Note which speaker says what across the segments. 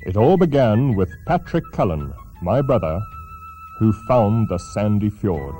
Speaker 1: It all began with Patrick Cullen, my brother, who found the sandy fjord.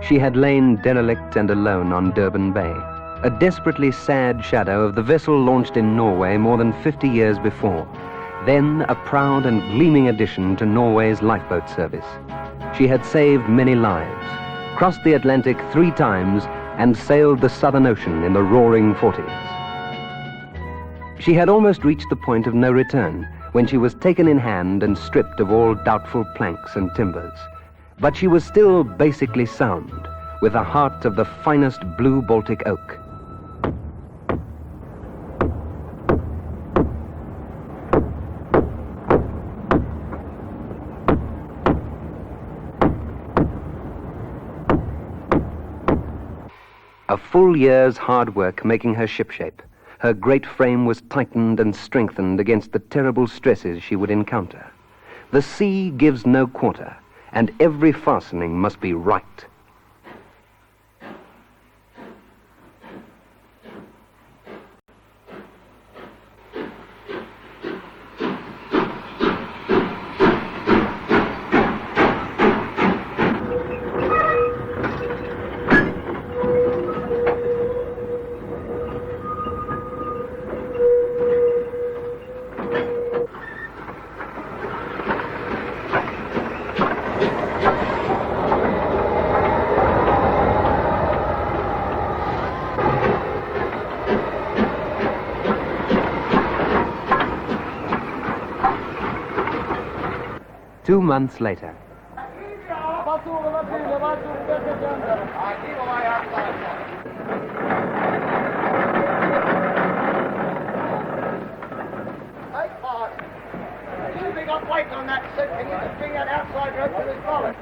Speaker 2: She had lain derelict and alone on Durban Bay, a desperately sad shadow of the vessel launched in Norway more than 50 years before, then a proud and gleaming addition to Norway's lifeboat service. She had saved many lives, crossed the Atlantic 3 times, and sailed the Southern Ocean in the roaring 40s. She had almost reached the point of no return when she was taken in hand and stripped of all doubtful planks and timbers. But she was still basically sound, with a heart of the finest blue Baltic oak. A full year's hard work making her shipshape, her great frame was tightened and strengthened against the terrible stresses she would encounter. The sea gives no quarter, and every fastening must be right. Two months later.
Speaker 3: Keeping up weight on that ship, and you can bring that outside rope to his collar.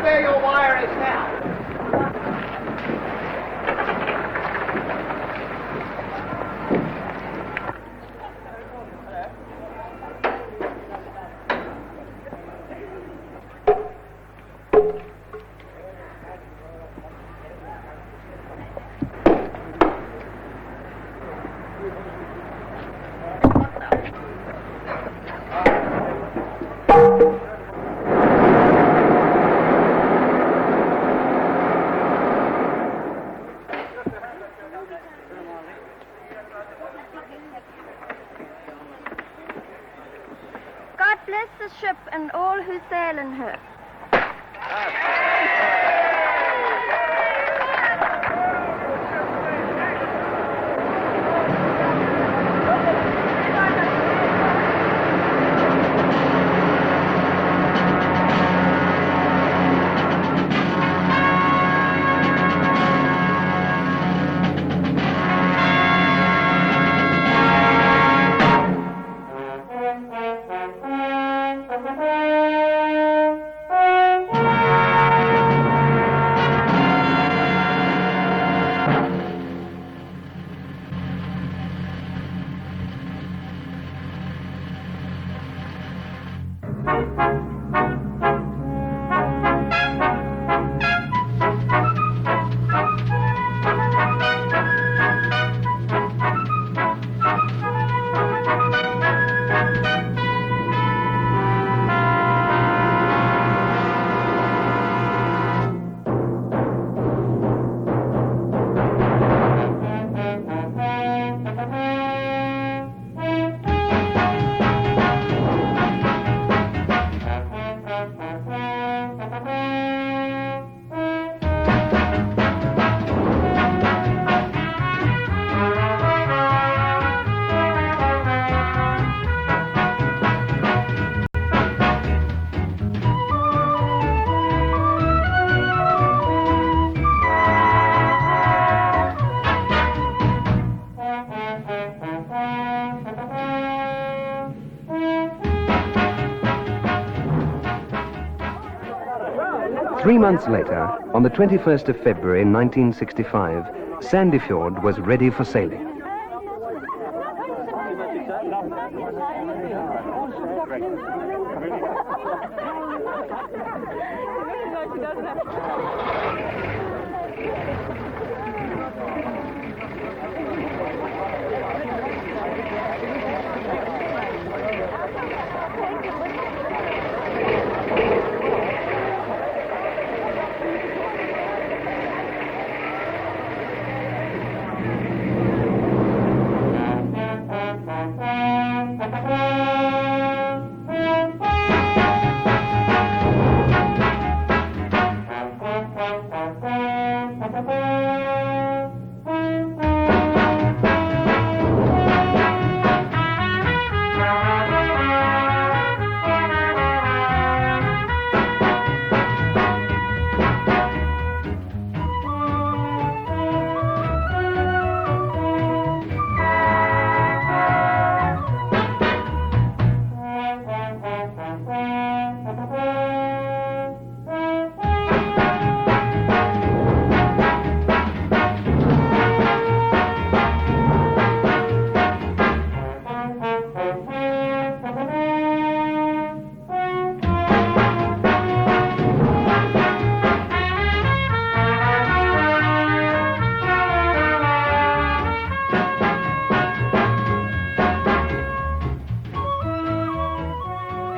Speaker 3: Where your wire is now.
Speaker 4: God bless the ship and all who sail in her.
Speaker 2: 3 months later, on the 21st of February 1965, Sandefjord was ready for sailing.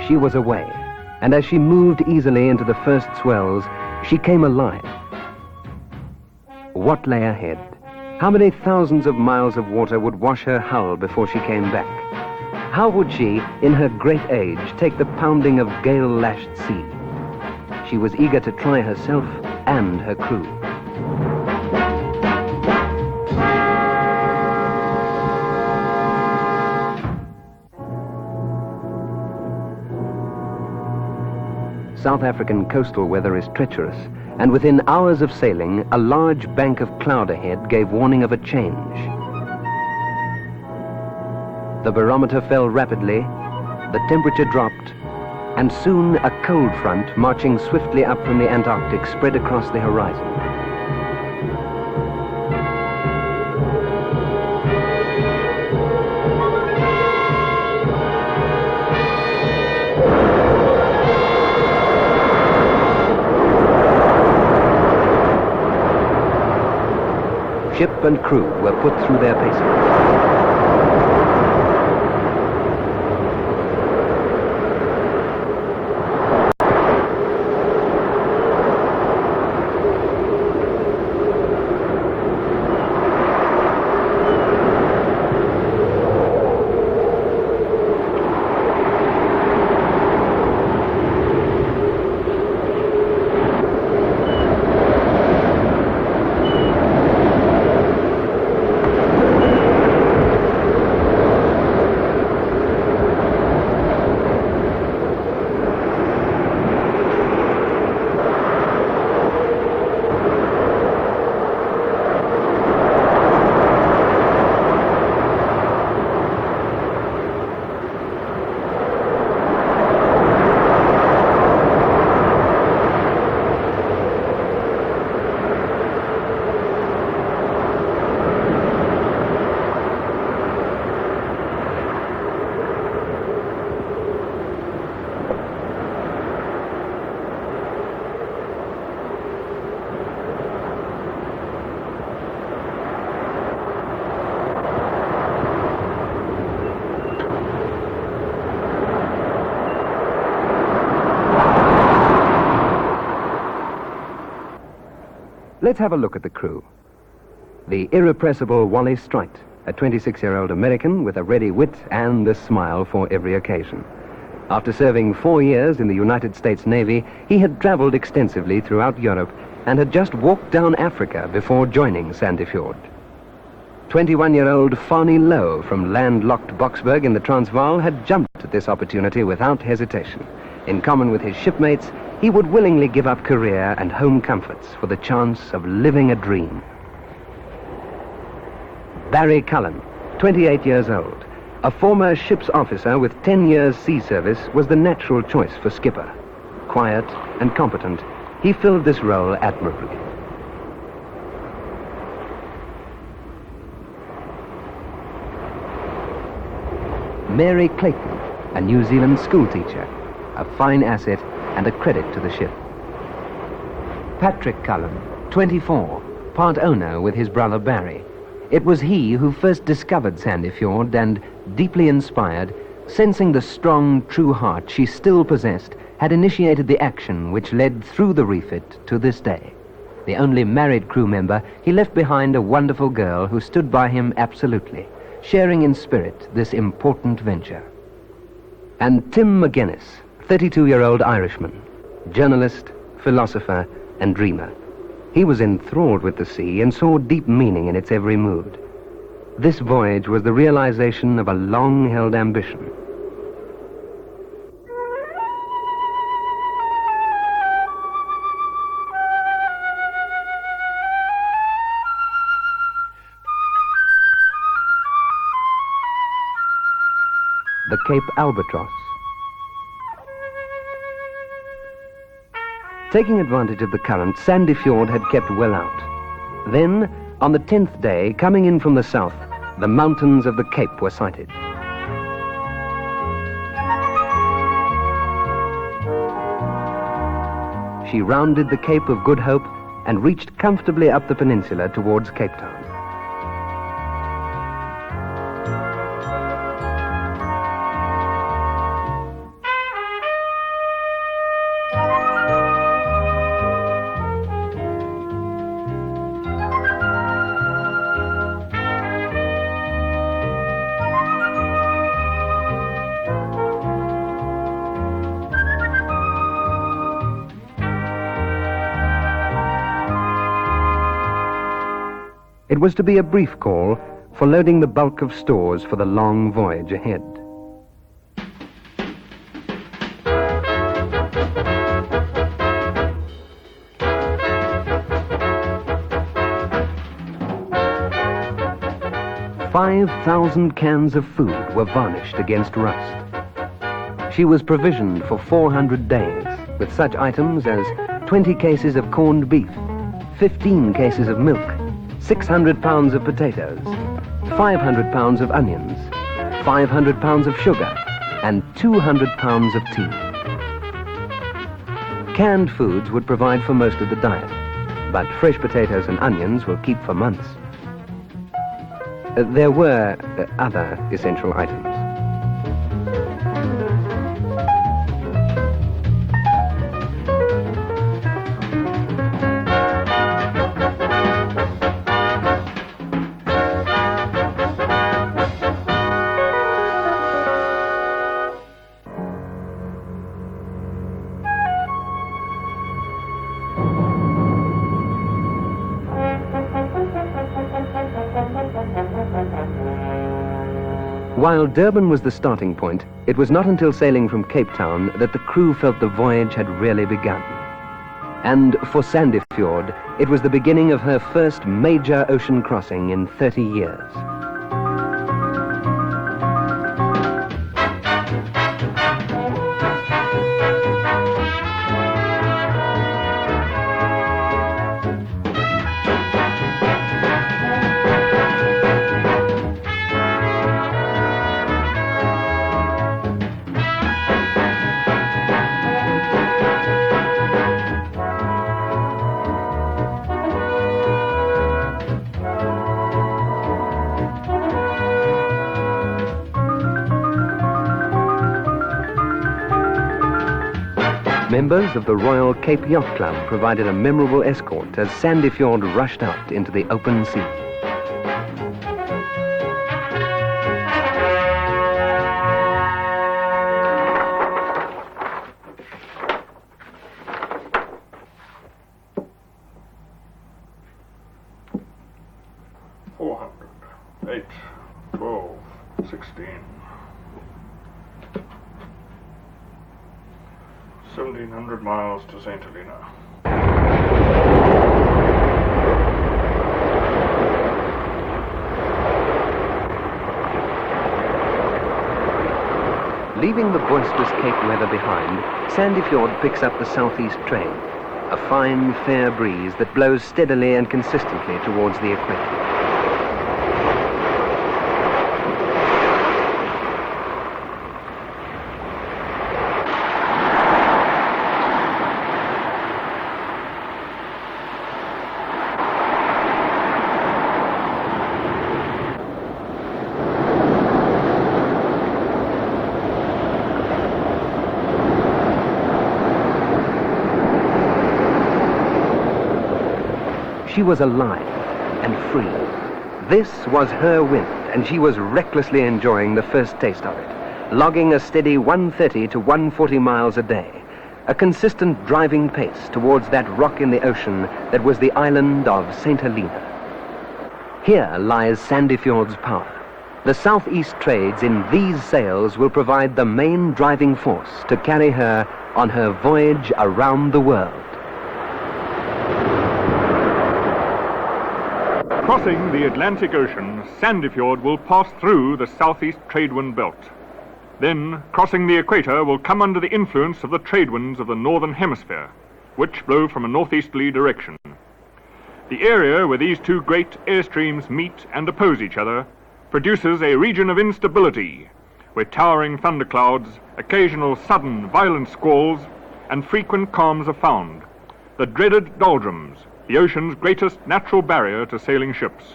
Speaker 2: She was away, and as she moved easily into the first swells, she came alive. What lay ahead? How many thousands of miles of water would wash her hull before she came back? How would she, in her great age, take the pounding of gale-lashed sea? She was eager to try herself and her crew. South African coastal weather is treacherous, and within hours of sailing, a large bank of cloud ahead gave warning of a change. The barometer fell rapidly, the temperature dropped, and soon a cold front marching swiftly up from the Antarctic spread across the horizon. Ship and crew were put through their paces. Let's have a look at the crew. The irrepressible Wally Strite, a 26-year-old American with a ready wit and a smile for every occasion. After serving 4 years in the United States Navy, he had traveled extensively throughout Europe and had just walked down Africa before joining Sandefjord. 21-year-old Farney Lowe from landlocked Boksburg in the Transvaal had jumped at this opportunity without hesitation. In common with his shipmates, he would willingly give up career and home comforts for the chance of living a dream. Barry Cullen, 28 years old, a former ship's officer with 10 years sea service, was the natural choice for skipper. Quiet and competent, He filled this role admirably. Mary Clayton, a New Zealand schoolteacher, a fine asset and a credit to the ship. Patrick Cullen, 24, part owner with his brother Barry. It was he who first discovered Sandefjord and, deeply inspired, sensing the strong, true heart she still possessed, had initiated the action which led through the refit to this day. The only married crew member, he left behind a wonderful girl who stood by him absolutely, sharing in spirit this important venture. And Tim McGuinness, 32-year-old Irishman, journalist, philosopher, and dreamer. He was enthralled with the sea and saw deep meaning in its every mood. This voyage was the realization of a long-held ambition. The Cape Albatross. Taking advantage of the current, Sandefjord had kept well out. Then, on the 10th day, coming in from the south, the mountains of the Cape were sighted. She rounded the Cape of Good Hope and reached comfortably up the peninsula towards Cape Town. It was to be a brief call for loading the bulk of stores for the long voyage ahead. "5,000 cans of food were varnished against rust. She was provisioned for 400 days with such items as 20 cases of corned beef, 15 cases of milk, 600 pounds of potatoes, 500 pounds of onions, 500 pounds of sugar, and 200 pounds of tea. Canned foods would provide for most of the diet, but fresh potatoes and onions will keep for months. There were other essential items. While Durban was the starting point, it was not until sailing from Cape Town that the crew felt the voyage had really begun. And for Sandefjord, it was the beginning of her first major ocean crossing in 30 years. Members of the Royal Cape Yacht Club provided a memorable escort as Sandefjord rushed out into the open sea.
Speaker 1: Eight, 12, 16. 1,700 miles to St. Helena.
Speaker 2: Leaving the boisterous Cape weather behind, Sandefjord picks up the southeast trail. a fine, fair breeze that blows steadily and consistently towards the equator. She was alive and free. This was her wind, and she was recklessly enjoying the first taste of it, logging a steady 130 to 140 miles a day, a consistent driving pace towards that rock in the ocean that was the island of St. Helena. Here lies Sandefjord's power. The southeast trades in these sails will provide the main driving force to carry her on her voyage around the world.
Speaker 5: Crossing the Atlantic Ocean, Sandefjord will pass through the southeast trade wind belt. Then, crossing the equator, will come under the influence of the trade winds of the northern hemisphere, which blow from a northeasterly direction. The area where these two great airstreams meet and oppose each other produces a region of instability, where towering thunderclouds, occasional sudden violent squalls, and frequent calms are found, the dreaded doldrums, the ocean's greatest natural barrier to sailing ships.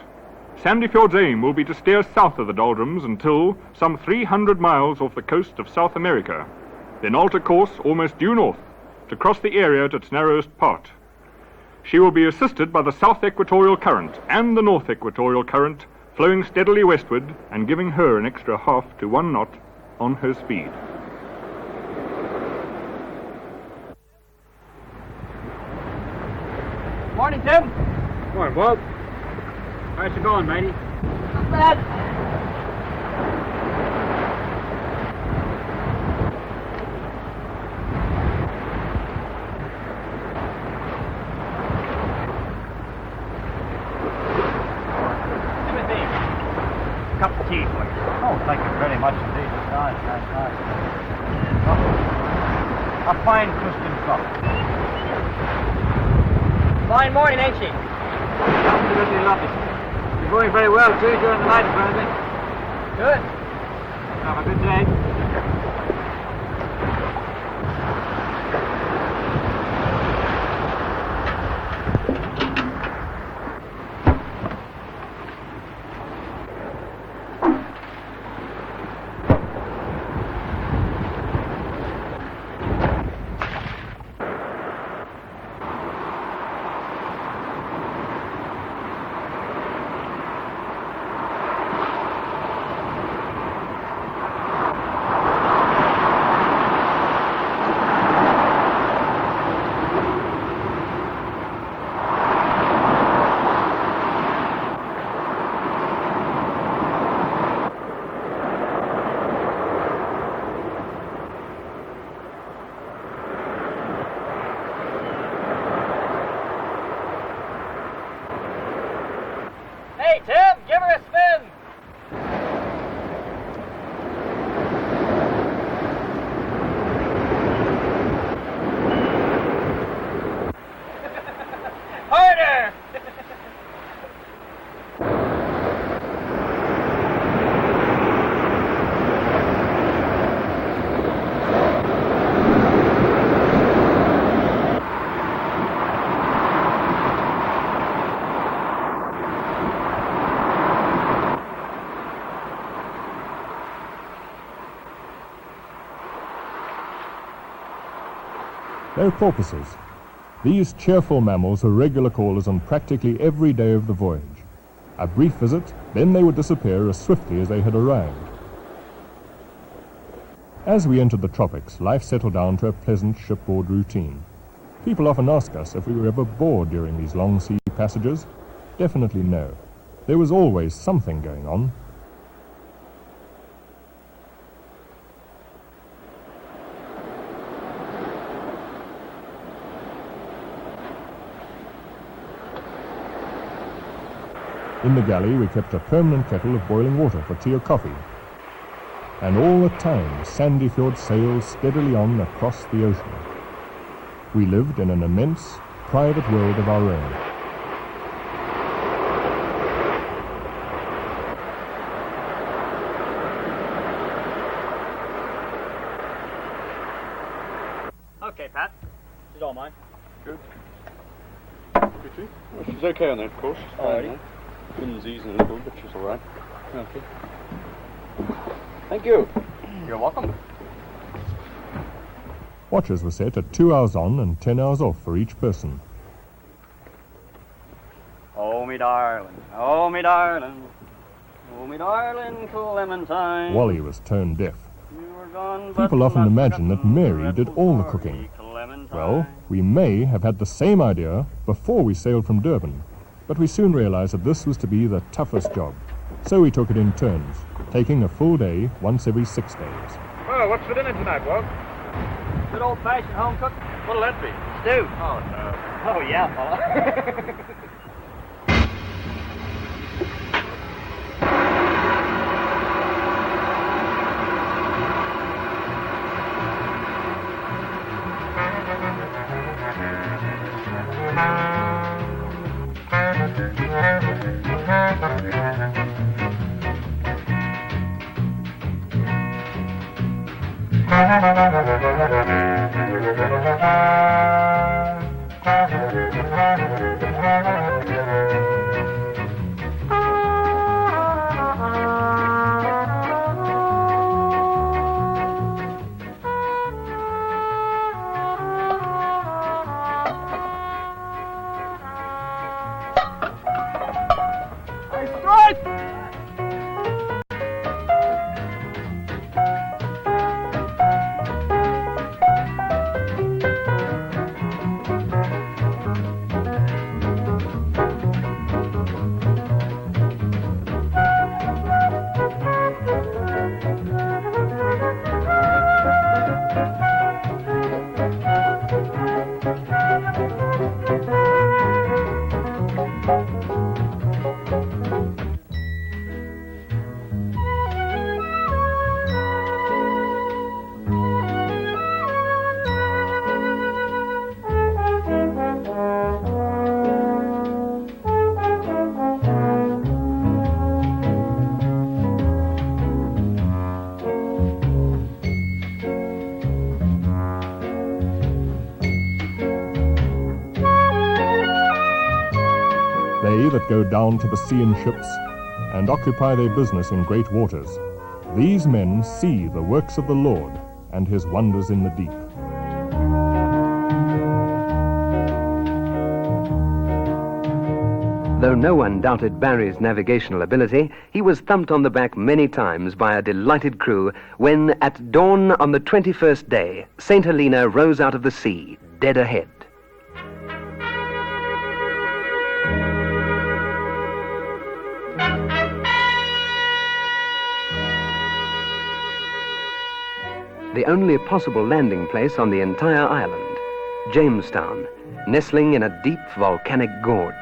Speaker 5: Sandefjord's aim will be to steer south of the doldrums until some 300 miles off the coast of South America, then alter course almost due north to cross the area at its narrowest part. She will be assisted by the south equatorial current and the north equatorial current flowing steadily westward and giving her an extra half to 1 knot on her speed.
Speaker 6: Morning, Tim.
Speaker 7: Morning, Bob. How's it going, matey?
Speaker 6: Not bad. Timothy,
Speaker 7: Cup of tea, please.
Speaker 6: oh, thank you very much indeed. Nice. Oh, a fine Tuscan cup. Fine morning, ain't she?
Speaker 7: Absolutely lovely. You're going very well, too, during the night, apparently.
Speaker 6: Good.
Speaker 7: Have a good day.
Speaker 6: Hey, Tim, give her a spin. Harder.
Speaker 1: They're porpoises. These cheerful mammals are regular callers on practically every day of the voyage. A brief visit, then they would disappear as swiftly as they had arrived. As we entered the tropics, life settled down to a pleasant shipboard routine. People often ask us if we were ever bored during these long sea passages. Definitely no. There was always something going on. In the galley, we kept a permanent kettle of boiling water for tea or coffee. And all the time, Sandefjord sailed steadily on across the ocean. We lived in an immense, private world of our own.
Speaker 7: Okay, Pat. She's all mine.
Speaker 8: Good. Pretty? Well, she's okay on that, of course. She's fine
Speaker 7: Alrighty.
Speaker 8: now. Fin's easing a little, but she's all right. Okay. Thank you.
Speaker 7: You're welcome.
Speaker 1: Watches were set at 2 hours on and 10 hours off for each person.
Speaker 7: Oh, me darling. Oh, me darling. Oh, me darling, Clementine.
Speaker 1: Wally was tone deaf.
Speaker 7: You were gone, but
Speaker 1: People often
Speaker 7: not
Speaker 1: imagine that
Speaker 7: forgotten.
Speaker 1: Mary did all the
Speaker 7: Sorry,
Speaker 1: cooking.
Speaker 7: Clementine.
Speaker 1: Well, we may have had the same idea before we sailed from Durban, but we soon realized that this was to be the toughest job. So we took it in turns, taking a full day once every 6 days.
Speaker 5: Well, what's for dinner tonight, Walt?
Speaker 7: Good old-fashioned home cook
Speaker 5: What'll that be?
Speaker 7: stew.
Speaker 5: Oh, no.
Speaker 7: Oh, yeah, fella.
Speaker 1: They that go down to the sea in ships and occupy their business in great waters, these men see the works of the Lord and his wonders in the deep.
Speaker 2: Though no one doubted Barry's navigational ability, he was thumped on the back many times by a delighted crew when, at dawn on the 21st day, St. Helena rose out of the sea, dead ahead. The only possible landing place on the entire island, Jamestown, nestling in a deep volcanic gorge.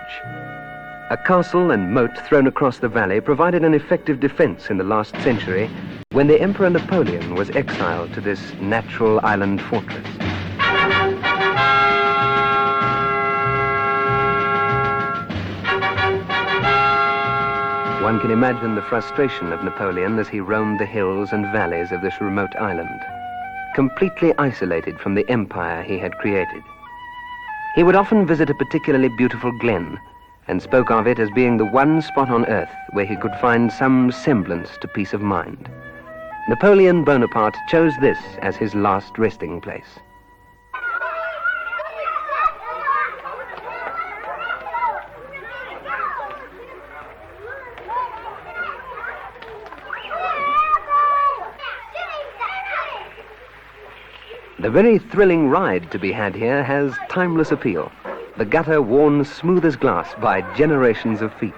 Speaker 2: A castle and moat thrown across the valley provided an effective defense in the last century when the Emperor Napoleon was exiled to this natural island fortress. One can imagine the frustration of Napoleon as he roamed the hills and valleys of this remote island, completely isolated from the empire he had created. He would often visit a particularly beautiful glen and spoke of it as being the one spot on earth where he could find some semblance to peace of mind. Napoleon Bonaparte chose this as his last resting place. The very thrilling ride to be had here has timeless appeal. The gutter worn smooth as glass by generations of feet.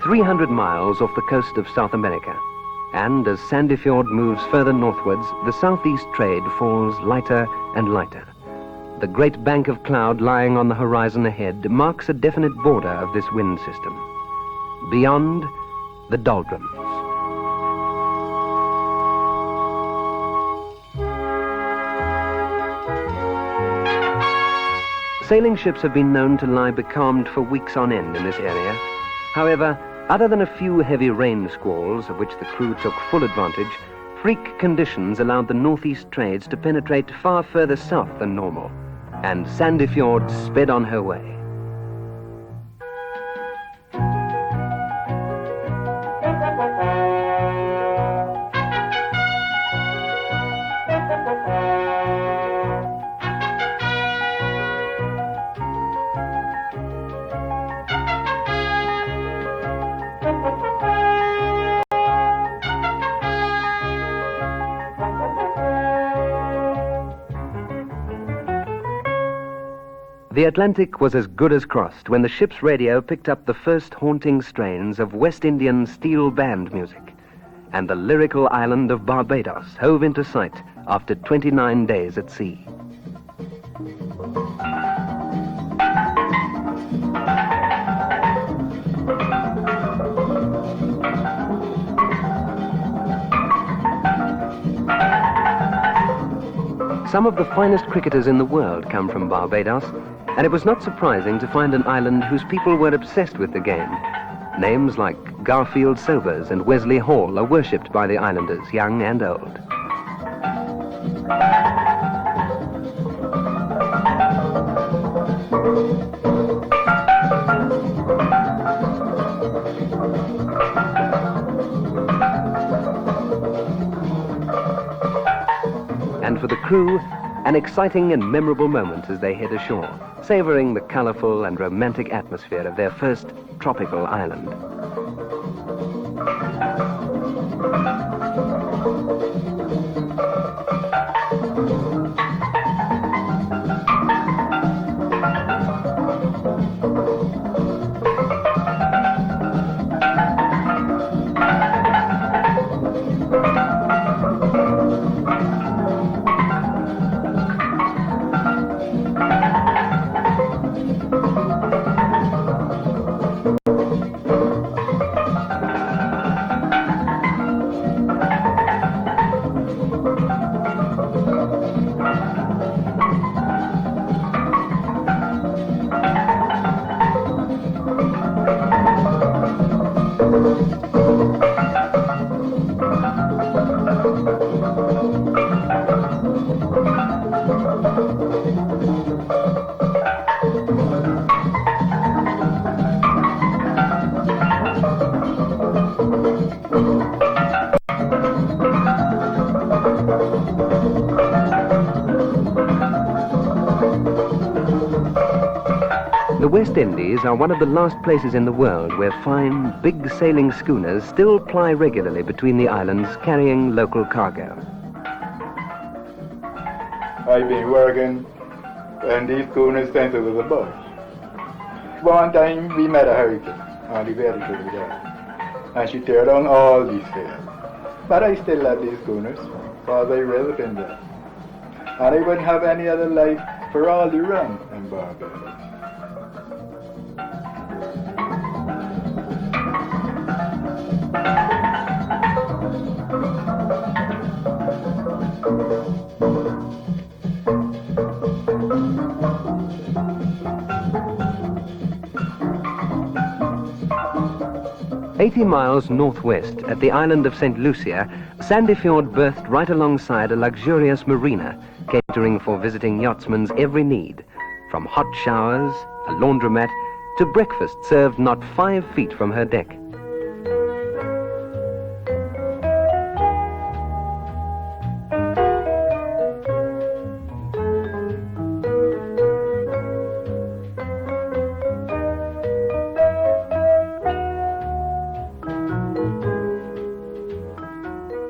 Speaker 2: 300 miles off the coast of South America. And as Sandefjord moves further northwards, the southeast trade falls lighter and lighter. The great bank of cloud lying on the horizon ahead marks a definite border of this wind system. Beyond, the doldrums. Sailing ships have been known to lie becalmed for weeks on end in this area. However, other than a few heavy rain squalls, of which the crew took full advantage, freak conditions allowed the northeast trades to penetrate far further south than normal, and Sandefjord sped on her way. The Atlantic was as good as crossed when the ship's radio picked up the first haunting strains of West Indian steel band music, and the lyrical island of Barbados hove into sight after 29 days at sea. Some of the finest cricketers in the world come from Barbados, and it was not surprising to find an island whose people were obsessed with the game. Names like Garfield Sobers and Wesley Hall are worshipped by the islanders, young and old. And for the crew, an exciting and memorable moment as they head ashore, savouring the colourful and romantic atmosphere of their first tropical island. The West Indies are one of the last places in the world where fine, big sailing schooners still ply regularly between the islands carrying local cargo.
Speaker 9: I've been working when these schooners sent us to the bush. One time we met a hurricane on the very good there, and she tear down all these sails. But I still love these schooners, because I raised in there. And I wouldn't have any other life for all the run in Barbados.
Speaker 2: "80 miles northwest, at the island of St. Lucia, Sandefjord berthed right alongside a luxurious marina, catering for visiting yachtsmen's every need, from hot showers, a laundromat, to breakfast served not 5 feet from her deck.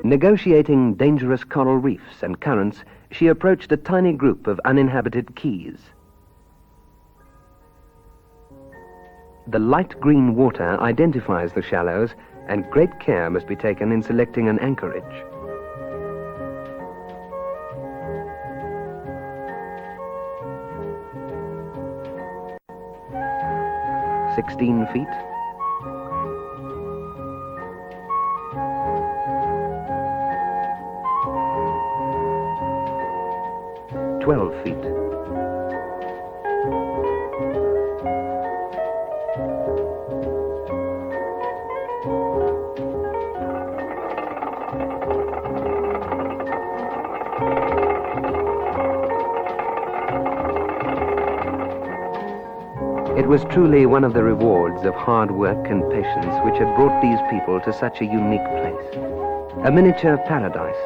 Speaker 2: Negotiating dangerous coral reefs and currents, she approached a tiny group of uninhabited keys. The light green water identifies the shallows, and great care must be taken in selecting an anchorage. "16 feet, 12 feet, 'It was truly one of the rewards of hard work and patience which had brought these people to such a unique place. A miniature paradise,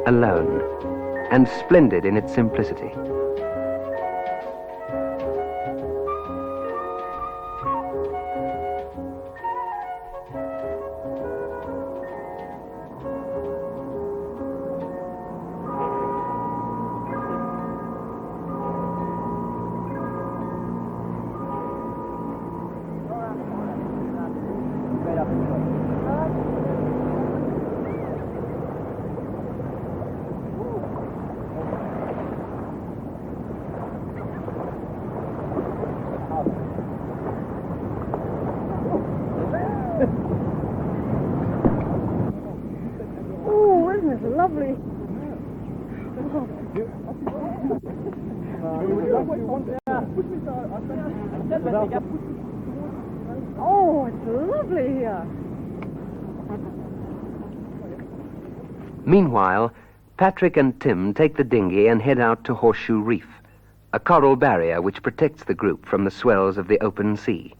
Speaker 2: alone, and splendid in its simplicity.
Speaker 10: Oh, isn't it lovely? Oh, it's lovely here.
Speaker 2: Meanwhile, Patrick and Tim take the dinghy and head out to Horseshoe Reef, a coral barrier which protects the group from the swells of the open sea.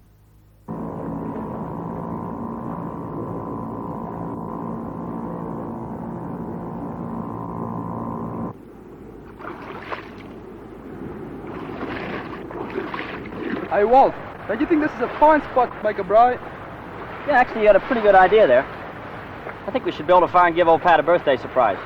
Speaker 11: Hey, Walt, don't you think this is a fine spot to make a braai?
Speaker 6: Yeah, actually, you had a pretty good idea there. I think we should build a fire and give old Pat a birthday surprise.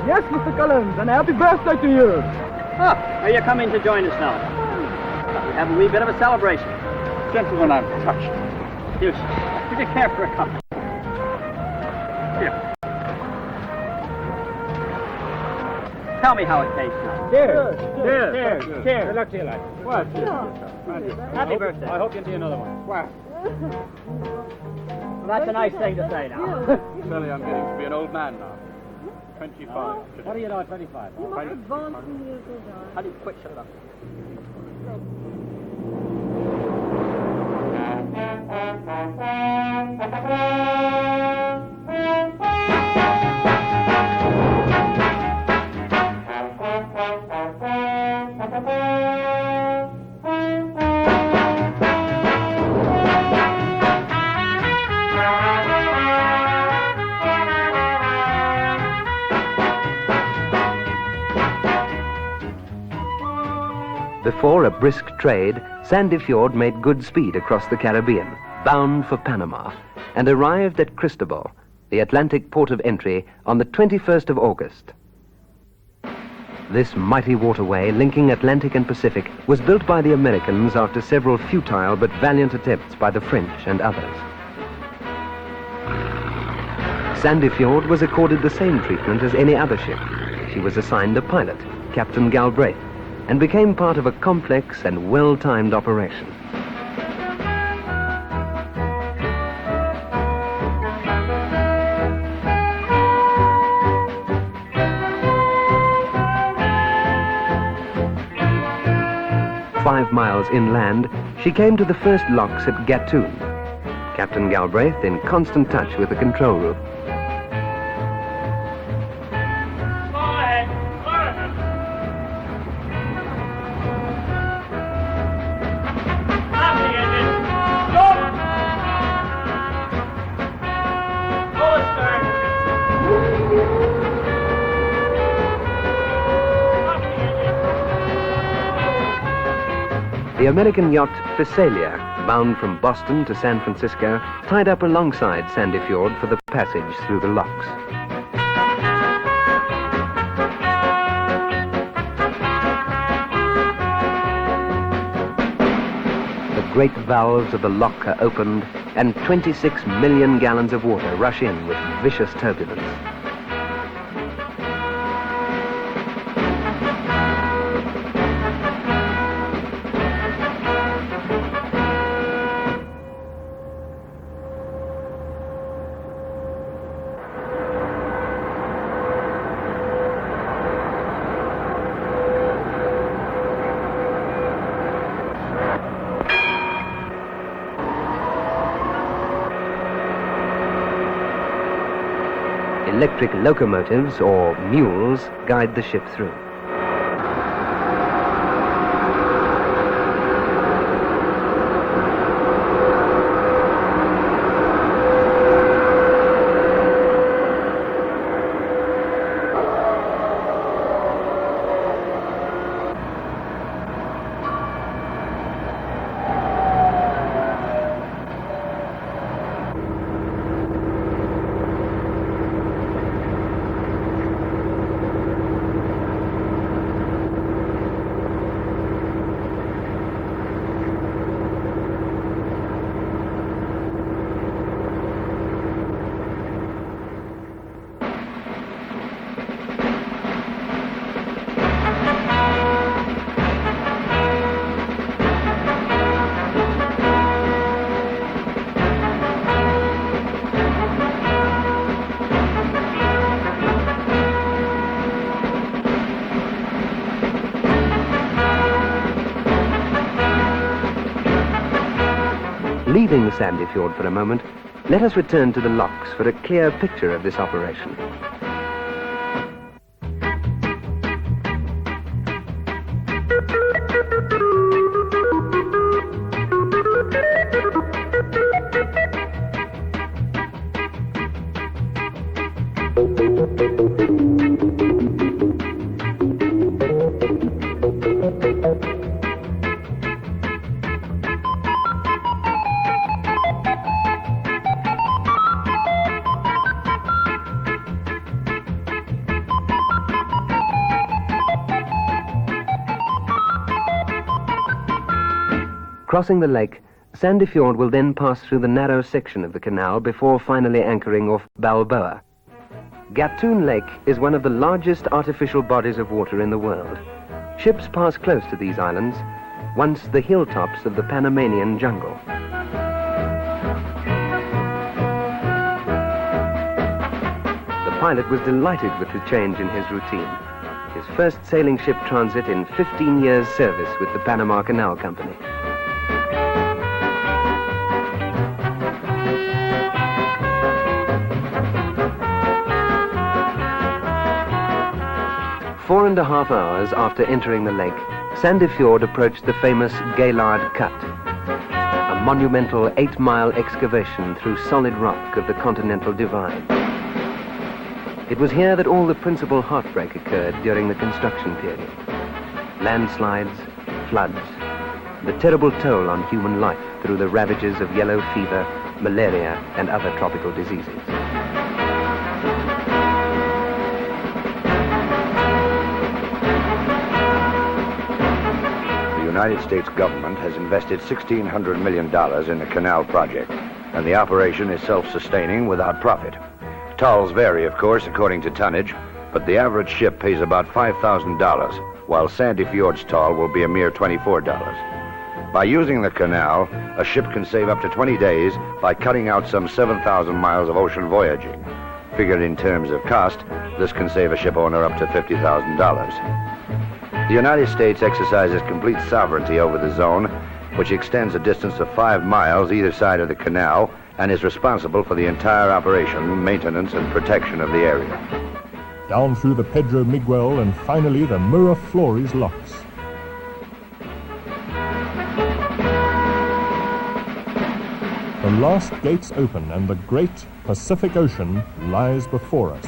Speaker 11: Yes, Mr. Collins, and a happy birthday to you.
Speaker 6: Are you coming to join us now? We have a wee bit of a celebration.
Speaker 8: Gentlemen, I'm touched.
Speaker 6: Would you care for a cup? Here. Tell me how it tastes now.
Speaker 11: Cheers.
Speaker 6: Cheers. Cheers.
Speaker 11: Good luck to you, lad. What?
Speaker 6: Happy birthday.
Speaker 11: I hope you see another one. Wow.
Speaker 6: Well, that's a nice thing to say now.
Speaker 8: Surely I'm getting to be an old man now. 25.
Speaker 6: What do you know at 25? How do you quit? Shut it up.
Speaker 2: Before a brisk trade, Sandefjord made good speed across the Caribbean, bound for Panama, and arrived at Cristobal, the Atlantic port of entry, on the 21st of August. This mighty waterway linking Atlantic and Pacific was built by the Americans after several futile but valiant attempts by the French and others. Sandefjord was accorded the same treatment as any other ship. She was assigned a pilot, Captain Galbraith, and became part of a complex and well-timed operation. "5 miles inland, she came to the first locks at Gatun. Captain Galbraith in constant touch with the control room. The American yacht Phasalia, bound from Boston to San Francisco, tied up alongside Sandefjord for the passage through the locks. The great valves of the lock are opened, and 26 million gallons of water rush in with vicious turbulence. Electric locomotives, or mules, guide the ship through. Leaving Sandefjord for a moment, let us return to the locks for a clear picture of this operation. Crossing the lake, Sandefjord will then pass through the narrow section of the canal before finally anchoring off Balboa. Gatun Lake is one of the largest artificial bodies of water in the world. Ships pass close to these islands, once the hilltops of the Panamanian jungle. The pilot was delighted with the change in his routine. His first sailing ship transit in 15 years' service with the Panama Canal Company. 4.5 hours after entering the lake, Sandefjord approached the famous Gaillard Cut, a monumental 8-mile excavation through solid rock of the Continental Divide. It was here that all the principal heartbreak occurred during the construction period. Landslides, floods, the terrible toll on human life through the ravages of yellow fever, malaria, and other tropical diseases.
Speaker 12: The United States government has invested $1,600 million in the canal project, and the operation is self-sustaining without profit. Tolls vary, of course, according to tonnage, but the average ship pays about $5,000, while Sandefjord's toll will be a mere $24. By using the canal, a ship can save up to 20 days by cutting out some 7,000 miles of ocean voyaging. Figured in terms of cost, this can save a ship owner up to $50,000. The United States exercises complete sovereignty over the zone, which extends a distance of 5 miles either side of the canal and is responsible for the entire operation, maintenance, and protection of the area.
Speaker 1: Down through the Pedro Miguel and finally the Miraflores locks. The last gates open and the great Pacific Ocean lies before us.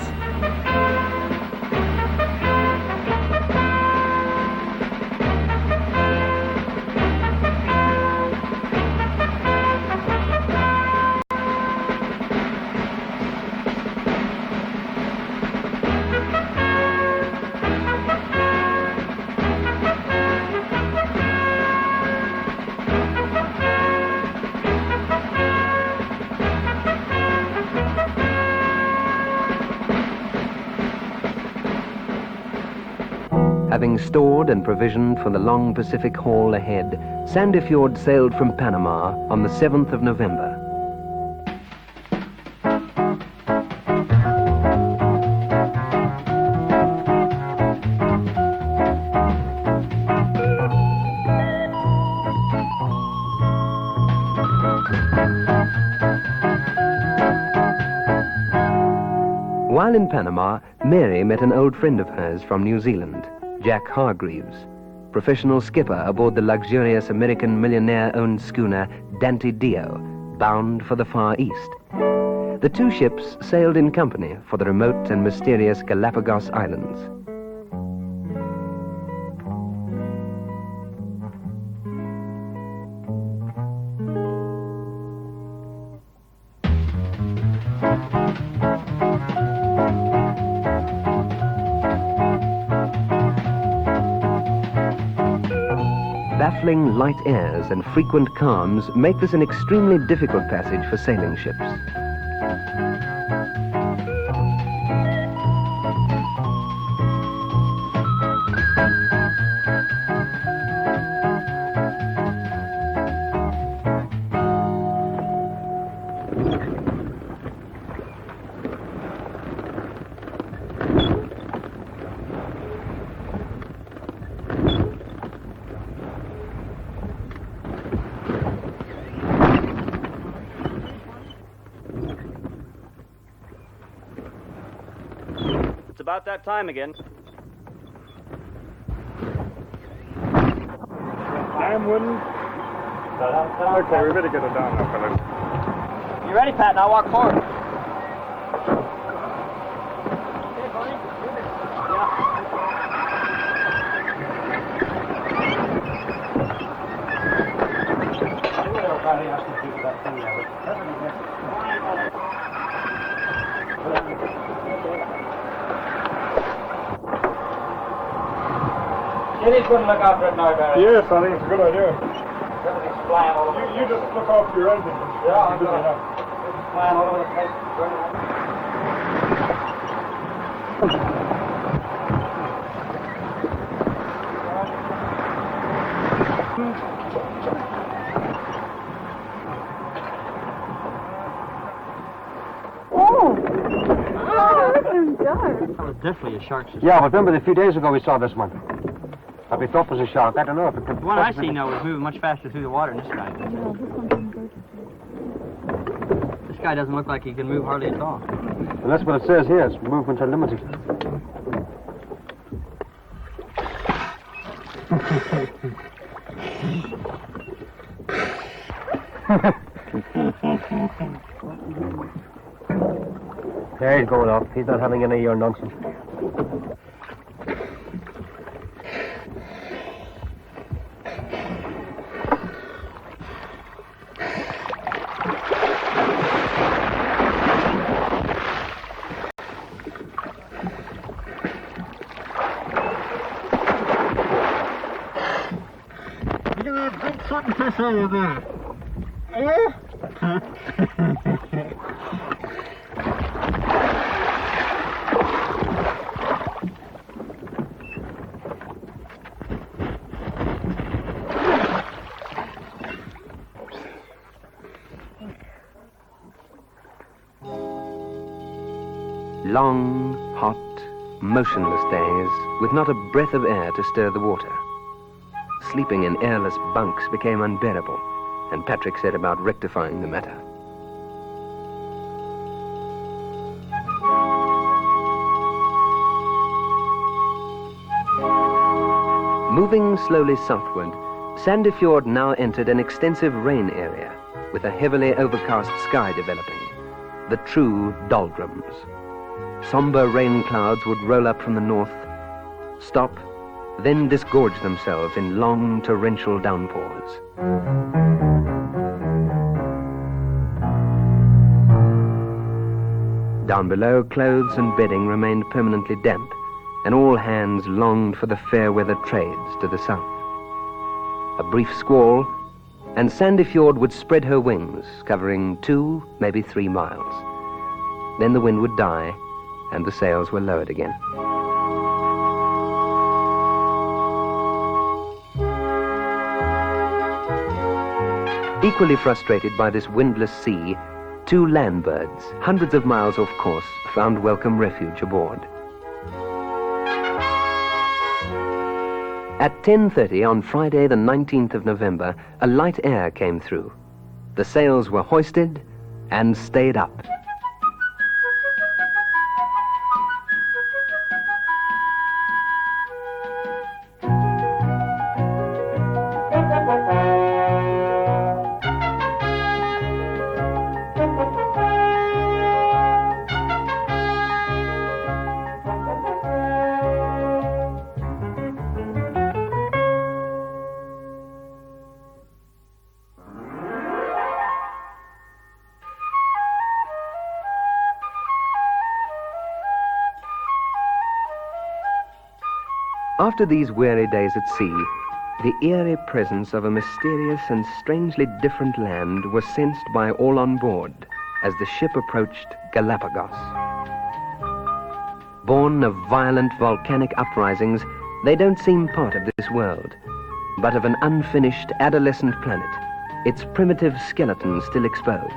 Speaker 2: Having stored and provisioned for the long Pacific haul ahead, Sandefjord sailed from Panama on the 7th of November. While in Panama, Mary met an old friend of hers from New Zealand, Jack Hargreaves, professional skipper aboard the luxurious American millionaire-owned schooner Dante Dio, bound for the Far East. The two ships sailed in company for the remote and mysterious Galapagos Islands. Baffling light airs and frequent calms make this an extremely difficult passage for sailing ships.
Speaker 7: It's about that time again.
Speaker 5: Damn wind. Okay, we better get it down now, fellas.
Speaker 6: You ready, Pat? Now walk forward.
Speaker 3: Jenny's going to look after it now, Barry.
Speaker 5: Yes, I think it's a good idea.
Speaker 3: Everything's flying all over the place.
Speaker 5: You just look after your engine.
Speaker 3: Yeah, I'm
Speaker 5: busy
Speaker 3: good.
Speaker 5: enough.
Speaker 3: It's flying all over the place.
Speaker 6: That was definitely a shark.
Speaker 13: Yeah, but remember a few days ago we saw this one. That we thought was a shark. I don't know if it could...
Speaker 6: The one I seen now was moving much faster through the water than this guy. This guy doesn't look like he can move hardly at all.
Speaker 13: And that's what it says here. Its movements are limited. There he's going off. He's not having any of your nonsense.
Speaker 3: Look at that big sunfish over there. Eh?
Speaker 2: Long, hot, motionless days with not a breath of air to stir the water. Sleeping in airless bunks became unbearable, and Patrick set about rectifying the matter. Moving slowly southward, Sandefjord now entered an extensive rain area with a heavily overcast sky developing, the true doldrums. Somber rain clouds would roll up from the north, stop, then disgorge themselves in long torrential downpours. Down below, clothes and bedding remained permanently damp, and all hands longed for the fair weather trades to the south. A brief squall, and Sandefjord would spread her wings, covering 2, maybe 3 miles. Then the wind would die, and the sails were lowered again. Equally frustrated by this windless sea, 2 land birds, hundreds of miles off course, found welcome refuge aboard. At 10:30 on Friday the 19th of November, a light air came through. The sails were hoisted and stayed up. After these weary days at sea, the eerie presence of a mysterious and strangely different land was sensed by all on board as the ship approached Galapagos. Born of violent volcanic uprisings, they don't seem part of this world, but of an unfinished adolescent planet, its primitive skeleton still exposed.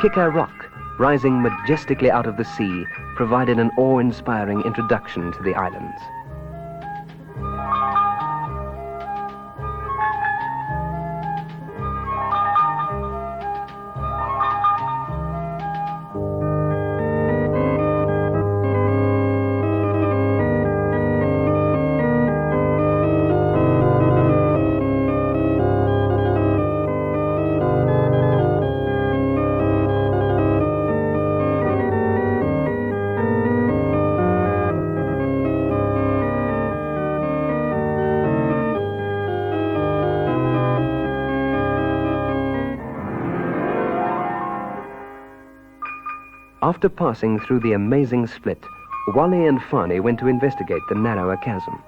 Speaker 2: Kicker Rock, rising majestically out of the sea, provided an awe-inspiring introduction to the islands. After passing through the amazing split, Wally and Farney went to investigate the narrower chasm.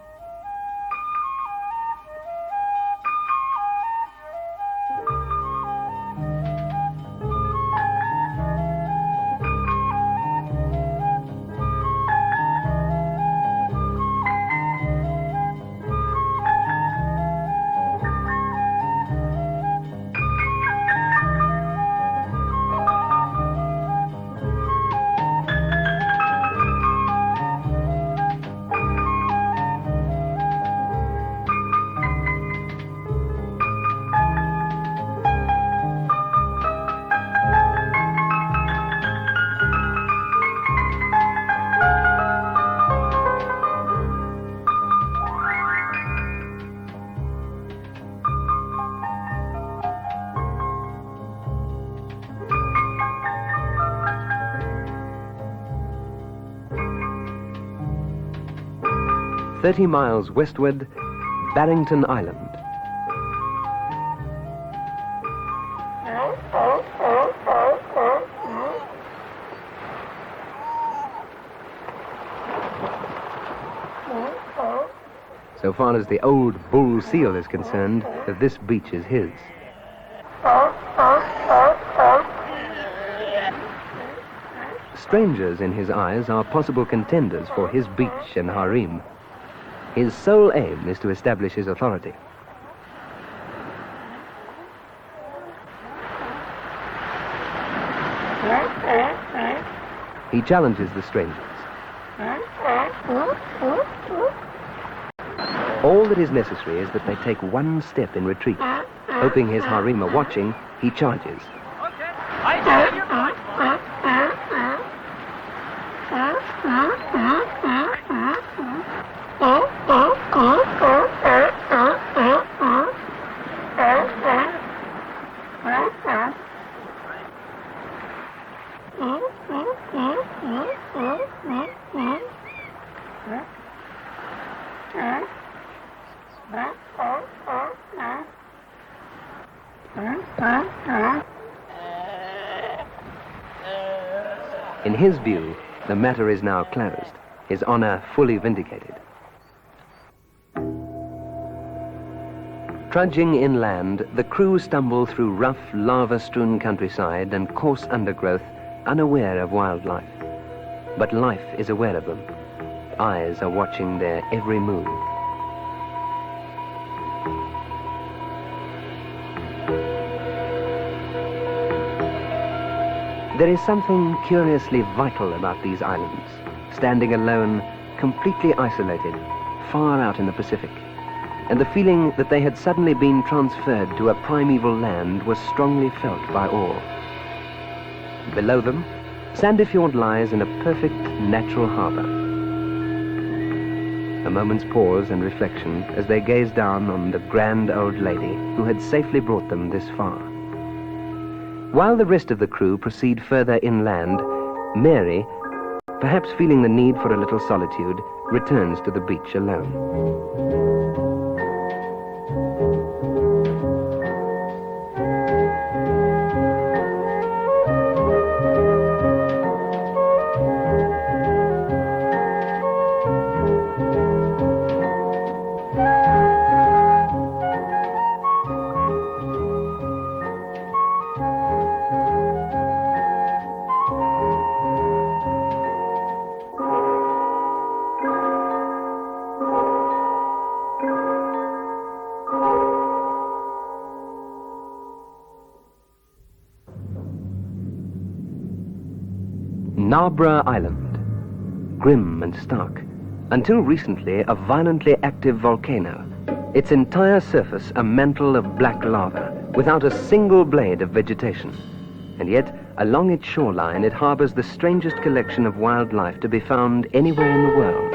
Speaker 2: 30 miles westward, Barrington Island. So far as the old bull seal is concerned, this beach is his. Strangers in his eyes are possible contenders for his beach and harem. His sole aim is to establish his authority. He challenges the strangers. All that is necessary is that they take one step in retreat. Hoping his harem are watching, he charges. In his view, the matter is now closed, his honor fully vindicated. Trudging inland, the crew stumble through rough, lava-strewn countryside and coarse undergrowth, unaware of wildlife. But life is aware of them. Eyes are watching their every move. There is something curiously vital about these islands, standing alone, completely isolated, far out in the Pacific. And the feeling that they had suddenly been transferred to a primeval land was strongly felt by all. Below them, Sandefjord lies in a perfect natural harbor. A moment's pause and reflection as they gaze down on the grand old lady who had safely brought them this far. While the rest of the crew proceed further inland, Mary, perhaps feeling the need for a little solitude, returns to the beach alone. Nabra Island, grim and stark, until recently a violently active volcano, its entire surface a mantle of black lava, without a single blade of vegetation. And yet, along its shoreline, it harbors the strangest collection of wildlife to be found anywhere in the world.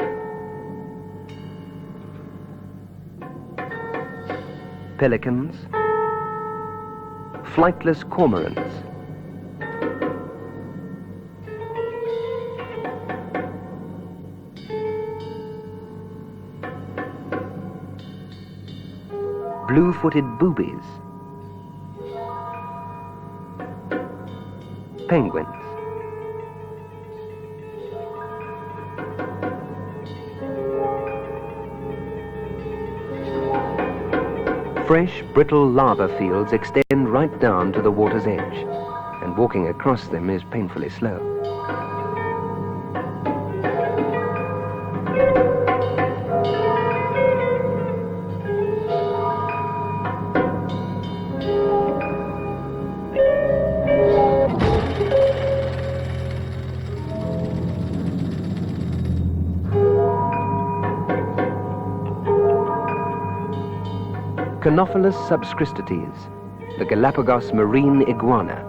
Speaker 2: Pelicans, flightless cormorants, blue-footed boobies, penguins, fresh, brittle lava fields extend right down to the water's edge, and walking across them is painfully slow. Canophilus subscristates, the Galapagos marine iguana.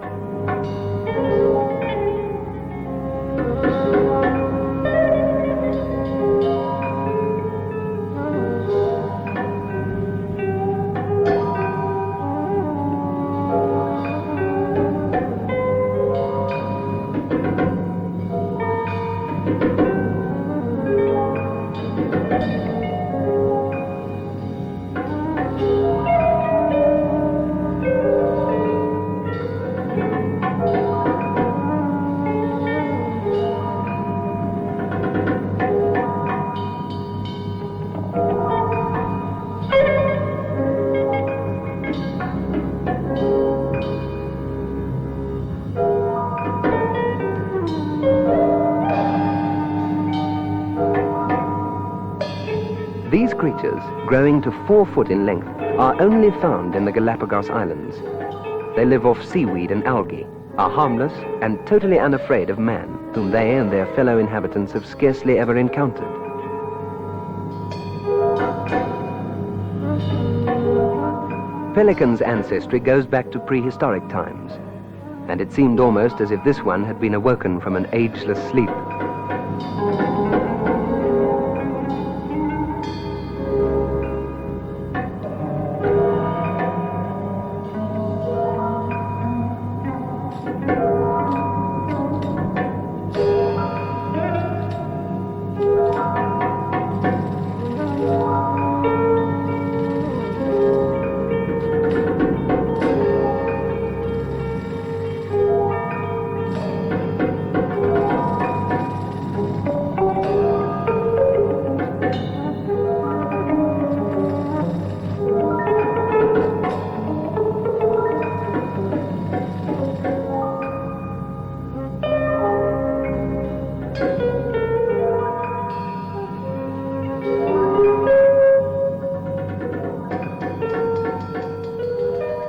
Speaker 2: These creatures, growing to 4 foot in length, are only found in the Galapagos Islands. They live off seaweed and algae, are harmless and totally unafraid of man, whom they and their fellow inhabitants have scarcely ever encountered. Pelican's ancestry goes back to prehistoric times, and it seemed almost as if this one had been awoken from an ageless sleep.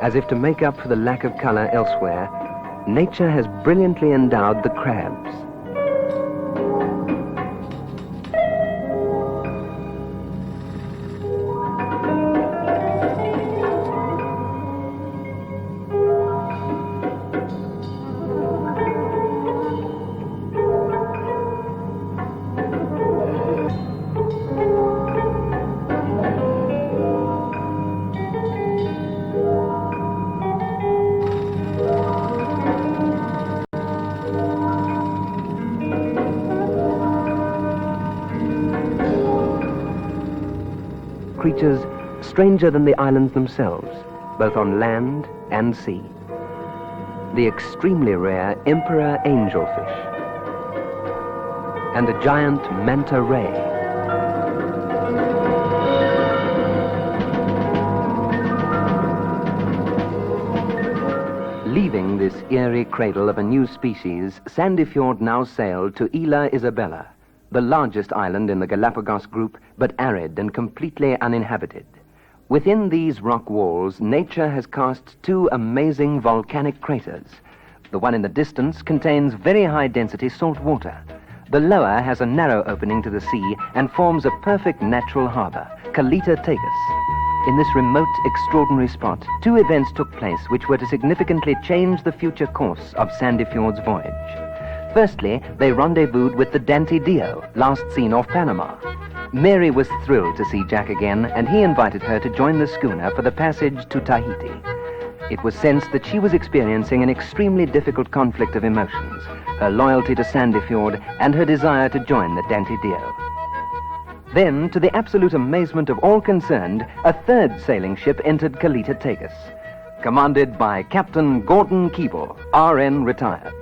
Speaker 2: As if to make up for the lack of color elsewhere, nature has brilliantly endowed the crabs. Creatures stranger than the islands themselves, both on land and sea. The extremely rare emperor angelfish and a giant manta ray. Leaving this eerie cradle of a new species, Sandy Fjord now sailed to Isla Isabella, the largest island in the Galapagos group, but arid and completely uninhabited. Within these rock walls, nature has cast 2 amazing volcanic craters. The one in the distance contains very high-density salt water. The lower has a narrow opening to the sea and forms a perfect natural harbor, Kalita Tagus. In this remote, extraordinary spot, 2 events took place which were to significantly change the future course of Sandy Fjord's voyage. Firstly, they rendezvoused with the Dante Dio, last seen off Panama. Mary was thrilled to see Jack again, and he invited her to join the schooner for the passage to Tahiti. It was sensed that she was experiencing an extremely difficult conflict of emotions, her loyalty to Sandy Fjord and her desire to join the Dante Dio. Then, to the absolute amazement of all concerned, a 3rd sailing ship entered Kalita Tagus, commanded by Captain Gordon Keeble, RN retired.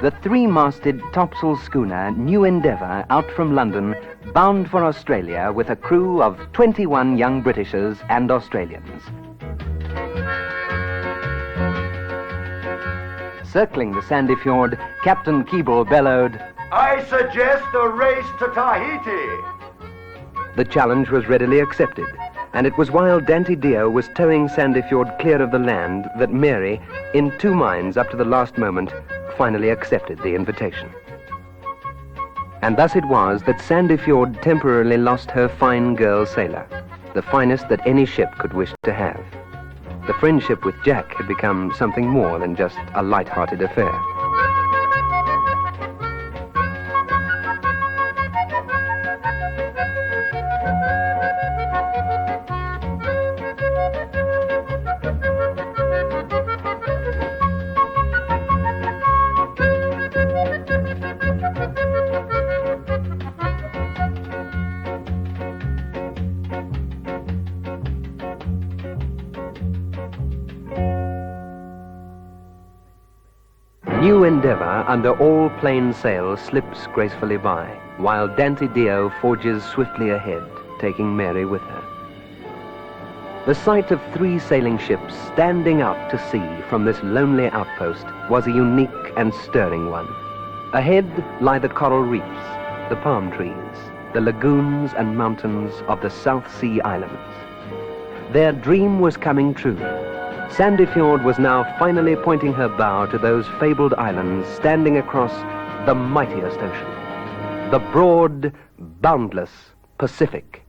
Speaker 2: The 3-masted topsail schooner New Endeavour, out from London, bound for Australia with a crew of 21 young Britishers and Australians. Circling the Sandy Fjord, Captain Keeble bellowed,
Speaker 14: "I suggest a race to Tahiti."
Speaker 2: The challenge was readily accepted, and it was while Dante Dio was towing Sandy Fjord clear of the land that Mary, in 2 minds up to the last moment, finally accepted the invitation. And thus it was that Sandy Fjord temporarily lost her fine girl sailor, the finest that any ship could wish to have. The friendship with Jack had become something more than just a light-hearted affair. New Endeavour, under all plain sail, slips gracefully by, while Dante Dio forges swiftly ahead, taking Mary with her. The sight of 3 sailing ships standing out to sea from this lonely outpost was a unique and stirring one. Ahead lie the coral reefs, the palm trees, the lagoons and mountains of the South Sea Islands. Their dream was coming true. Sandefjord was now finally pointing her bow to those fabled islands standing across the mightiest ocean, the broad, boundless Pacific.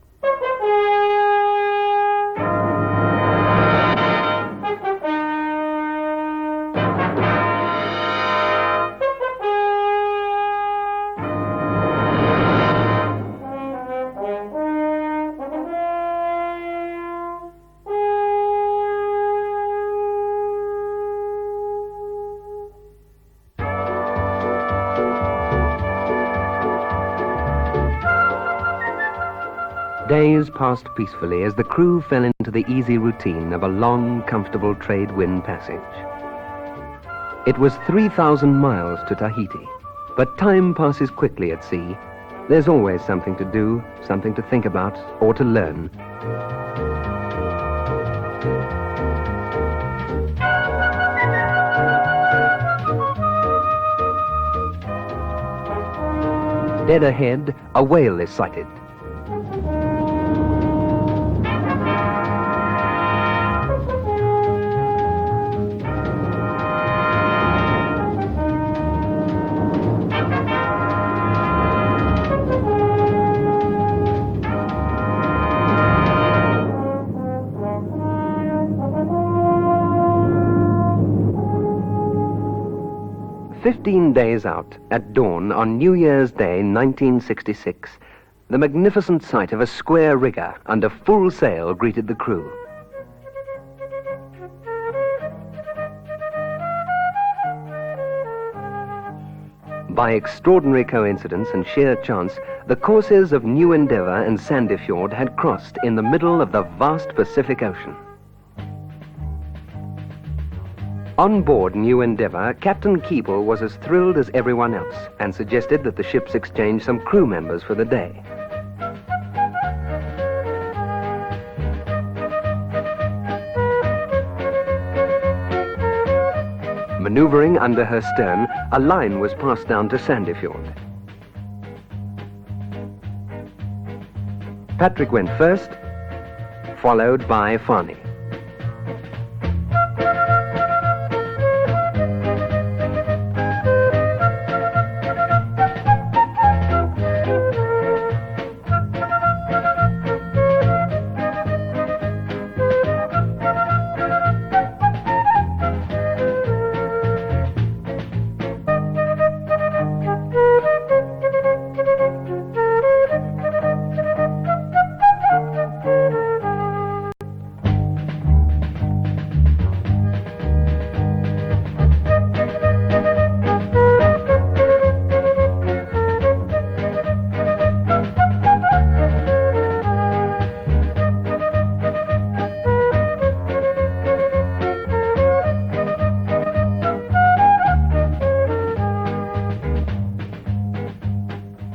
Speaker 2: Days passed peacefully as the crew fell into the easy routine of a long, comfortable trade wind passage. It was 3,000 miles to Tahiti, but time passes quickly at sea. There's always something to do, something to think about, or to learn. Dead ahead, a whale is sighted. "15 days out, at dawn on New Year's Day 1966, the magnificent sight of a square rigger under full sail greeted the crew. By extraordinary coincidence and sheer chance, the courses of New Endeavour and Sandefjord had crossed in the middle of the vast Pacific Ocean. On board New Endeavour, Captain Keeble was as thrilled as everyone else and suggested that the ships exchange some crew members for the day. Maneuvering under her stern, a line was passed down to Sandefjord. Patrick went first, followed by Farney.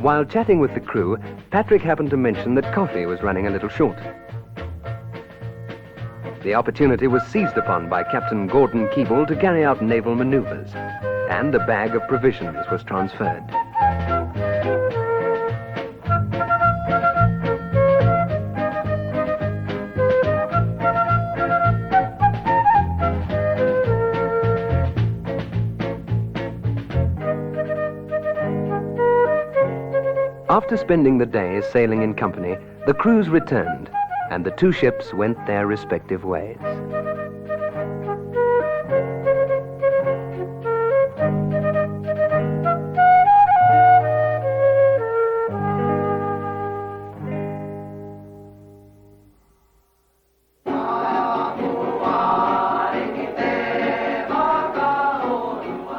Speaker 2: While chatting with the crew, Patrick happened to mention that coffee was running a little short. The opportunity was seized upon by Captain Gordon Keeble to carry out naval maneuvers, and a bag of provisions was transferred. After spending the day sailing in company, the crews returned, and the two ships went their respective ways.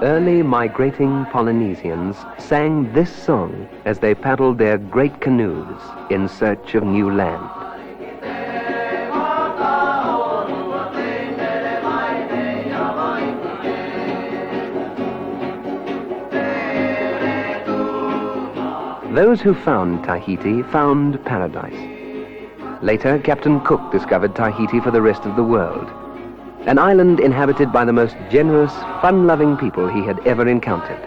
Speaker 2: Early migrating Polynesians sang this song as they paddled their great canoes in search of new land. Those who found Tahiti found paradise. Later, Captain Cook discovered Tahiti for the rest of the world. An island inhabited by the most generous, fun-loving people he had ever encountered.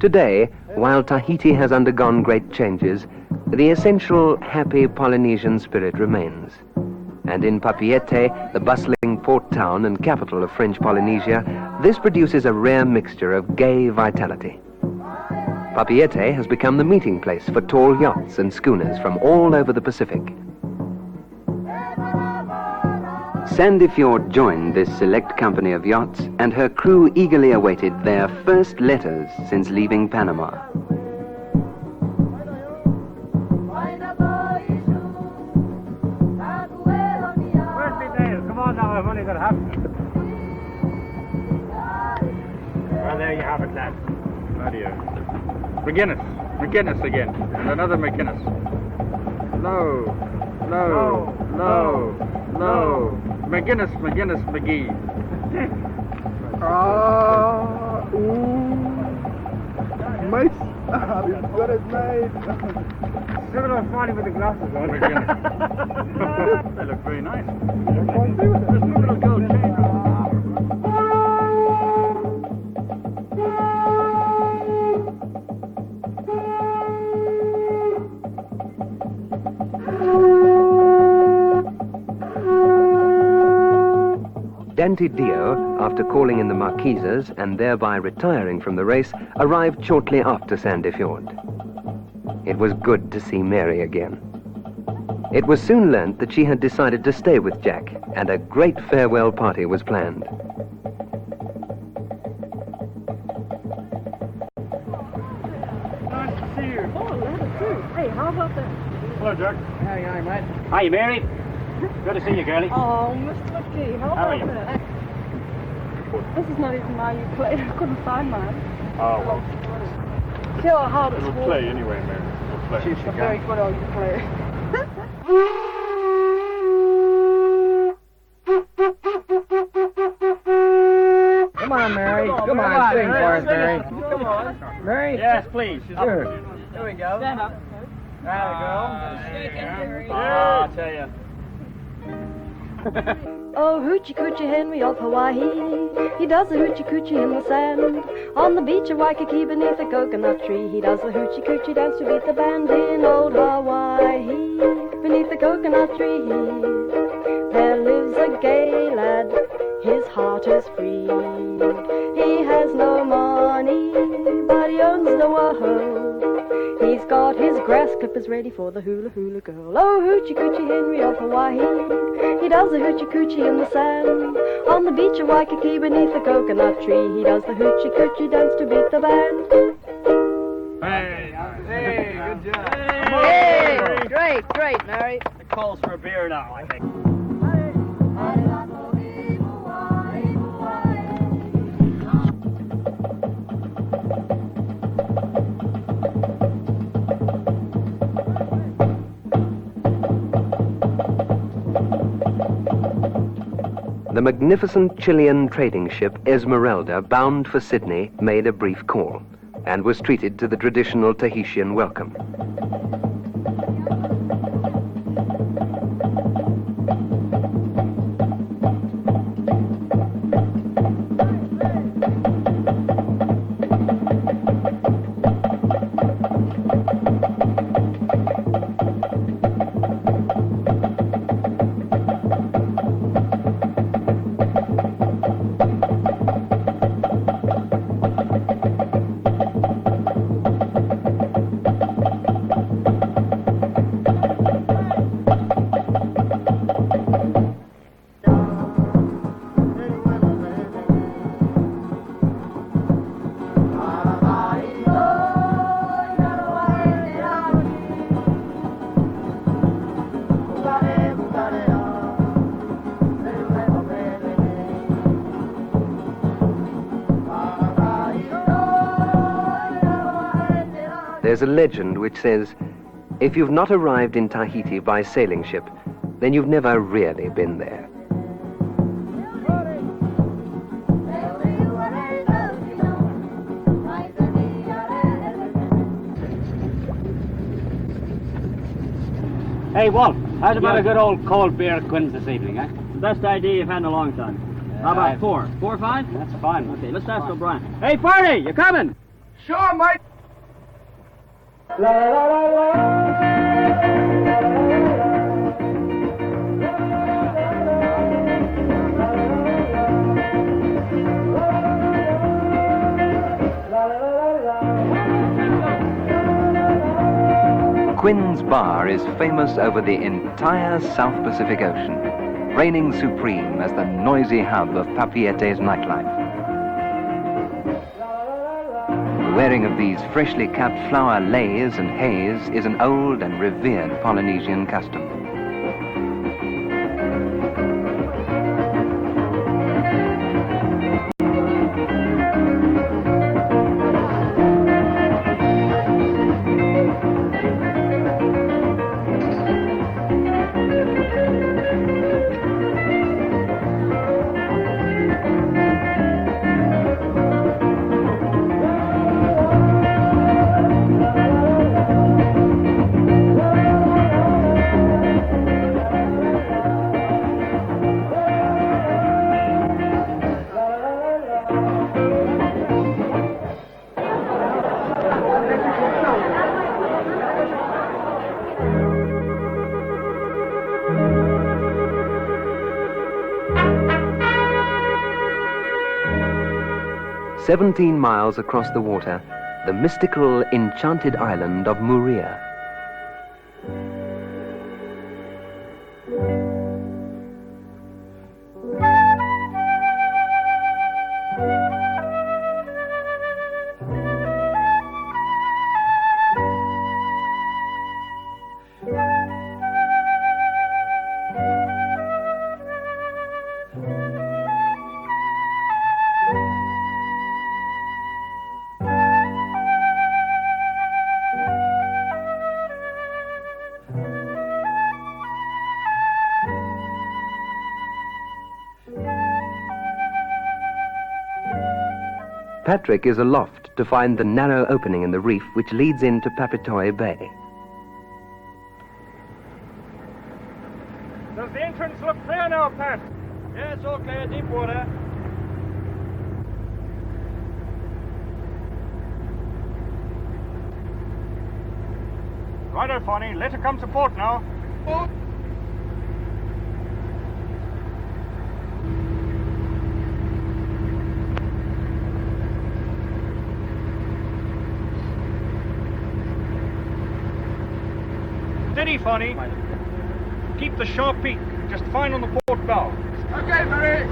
Speaker 2: Today, while Tahiti has undergone great changes, the essential happy Polynesian spirit remains. And in Papeete, the bustling port town and capital of French Polynesia, this produces a rare mixture of gay vitality. Papeete has become the meeting place for tall yachts and schooners from all over the Pacific. Sandy Fjord joined this select company of yachts, and her crew eagerly awaited their first letters since leaving Panama.
Speaker 3: Come on now, I've only got half. Well, there you have it, lad.
Speaker 11: Bloody McGuinness again. And another McGuinness. Low. McGuinness, McGee.
Speaker 3: Mate, you've got it, mate. Similar funny with the glasses on.
Speaker 11: They look very nice.
Speaker 3: There's a little gold chain.
Speaker 2: Dante Dio, after calling in the Marquesas and thereby retiring from the race, arrived shortly after Sandy Fjord. It was good to see Mary again. It was soon learnt that she had decided to stay with Jack, and a great farewell party was planned.
Speaker 3: Nice to see you.
Speaker 10: Oh, letter too. Hey, how about that?
Speaker 3: Hello, Jack.
Speaker 6: Hi, mate. Hi, Mary. Good to see you, girlie.
Speaker 10: Oh, Mr. McGee, how
Speaker 6: How are
Speaker 10: about
Speaker 6: you?
Speaker 10: that? This is not even my ukulele. I couldn't find mine.
Speaker 3: Oh, well.
Speaker 10: See how hard it's
Speaker 3: We'll play anyway, Mary. We'll play.
Speaker 10: She's a very good old ukulele.
Speaker 6: Come on, Mary. Come on, sing for us, Mary.
Speaker 10: Come on.
Speaker 6: Mary?
Speaker 7: Yes, please.
Speaker 6: Sure.
Speaker 7: Here we go.
Speaker 10: Stand up.
Speaker 7: There we go. Oh, I'll tell you.
Speaker 4: Oh, hoochie coochie Henry of Hawaii, he does the hoochie coochie in the sand. On the beach of Waikiki beneath a coconut tree, he does the hoochie coochie dance to beat the band in old Hawaii. Beneath the coconut tree, there lives a gay lad, his heart is free. He has no money, but he owns the world. He's got his grass clippers ready for the hula hula girl. Oh, hoochie coochie Henry of Hawaii, he does the hoochie coochie in the sand. On the beach of Waikiki beneath the coconut tree, he does the hoochie coochie dance to beat the band.
Speaker 7: Hey, good job.
Speaker 10: Hey, great, Mary.
Speaker 7: It calls for a beer now, I think.
Speaker 2: The magnificent Chilean trading ship Esmeralda, bound for Sydney, made a brief call and was treated to the traditional Tahitian welcome. There's a legend which says, if you've not arrived in Tahiti by sailing ship, then you've never really been there.
Speaker 6: Hey, Walt, how's about a good old cold beer at Quinn's this evening, eh?
Speaker 7: Best idea you've had in a long time. How about 4? 4 or 5?
Speaker 6: That's fine.
Speaker 7: Okay, let's ask O'Brien. Hey, Barney, you coming?
Speaker 3: Sure, mate.
Speaker 2: Quinn's Bar is famous over the entire South Pacific Ocean, reigning supreme as the noisy hub of Papiete's nightlife. The wearing of these freshly cut flower leis and hays is an old and revered Polynesian custom. "17 miles across the water, the mystical, enchanted island of Moorea. Patrick is aloft to find the narrow opening in the reef which leads into Papitoy Bay.
Speaker 3: Does the entrance look clear now, Pat?
Speaker 7: Yeah, it's all clear, deep water.
Speaker 3: Righto, Fonny. Let her come to port now. Steady, Fonny. Keep the sharp peak. Just fine on the port bow. Okay, Murray.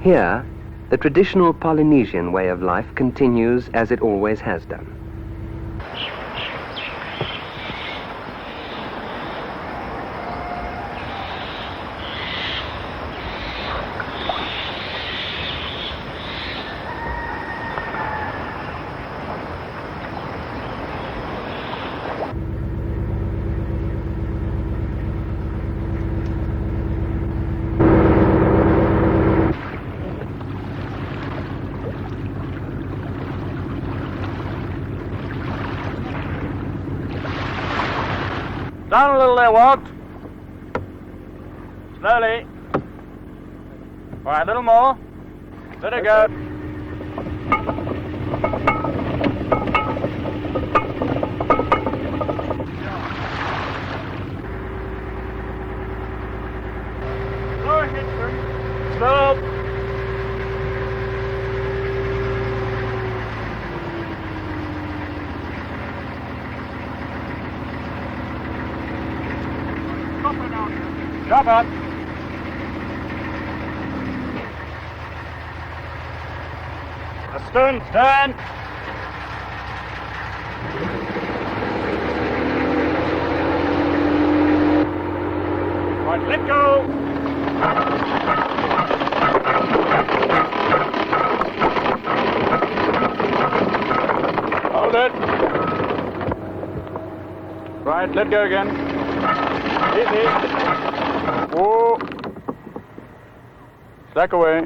Speaker 2: Here, the traditional Polynesian way of life continues as it always has done.
Speaker 7: Down a little there, Walt. Slowly. All right, a little more. Let it go.
Speaker 3: Slow ahead, sir.
Speaker 7: Slow.
Speaker 3: Drop out. Astern.
Speaker 7: Turn.
Speaker 3: Right, let go.
Speaker 7: Hold it. Right, let go again. Easy. Whoa. Slack away.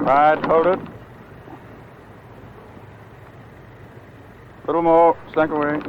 Speaker 7: Right, hold it. Little more, slack away.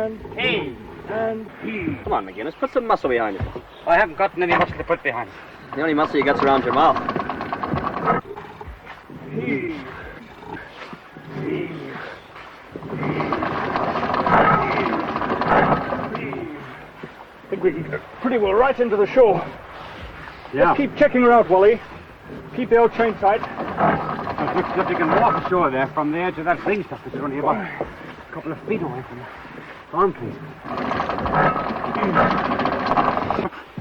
Speaker 3: and
Speaker 6: Hey.
Speaker 3: and he.
Speaker 6: Come on, McGinnis, put some muscle behind it.
Speaker 13: I haven't got any muscle to put behind.
Speaker 6: The only muscle you got's around your mouth.
Speaker 3: He. I think we can get pretty well right into the shore.
Speaker 13: Yeah.
Speaker 3: Just keep checking her out, Wally. Keep the old chain tight.
Speaker 13: It looks as if you can walk ashore there from the edge of that thing stuff that's only about a couple of feet away from the farm place.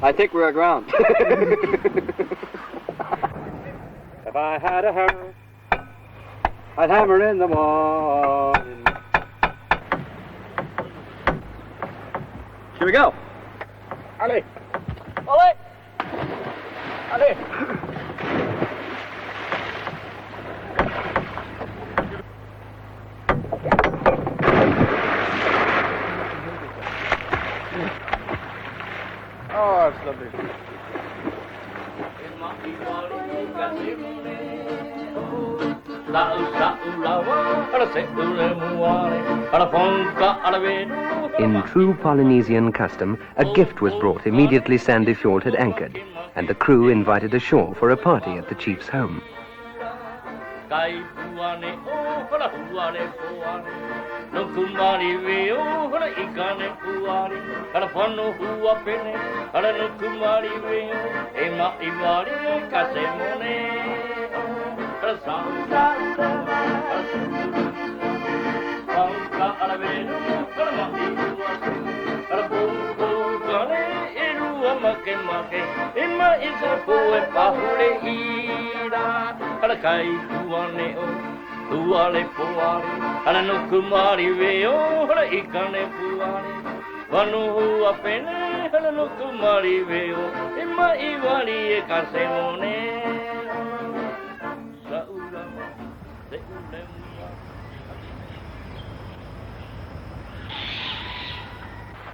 Speaker 6: I think we're aground.
Speaker 13: If I had a hammer, I'd hammer in the morning.
Speaker 6: Here we go.
Speaker 3: Ali!
Speaker 6: Ollie!
Speaker 3: Ali! Oh, it's lovely.
Speaker 2: In true Polynesian custom, a gift was brought immediately Sandy Fjord had anchored, and the crew invited ashore for a party at the chief's home.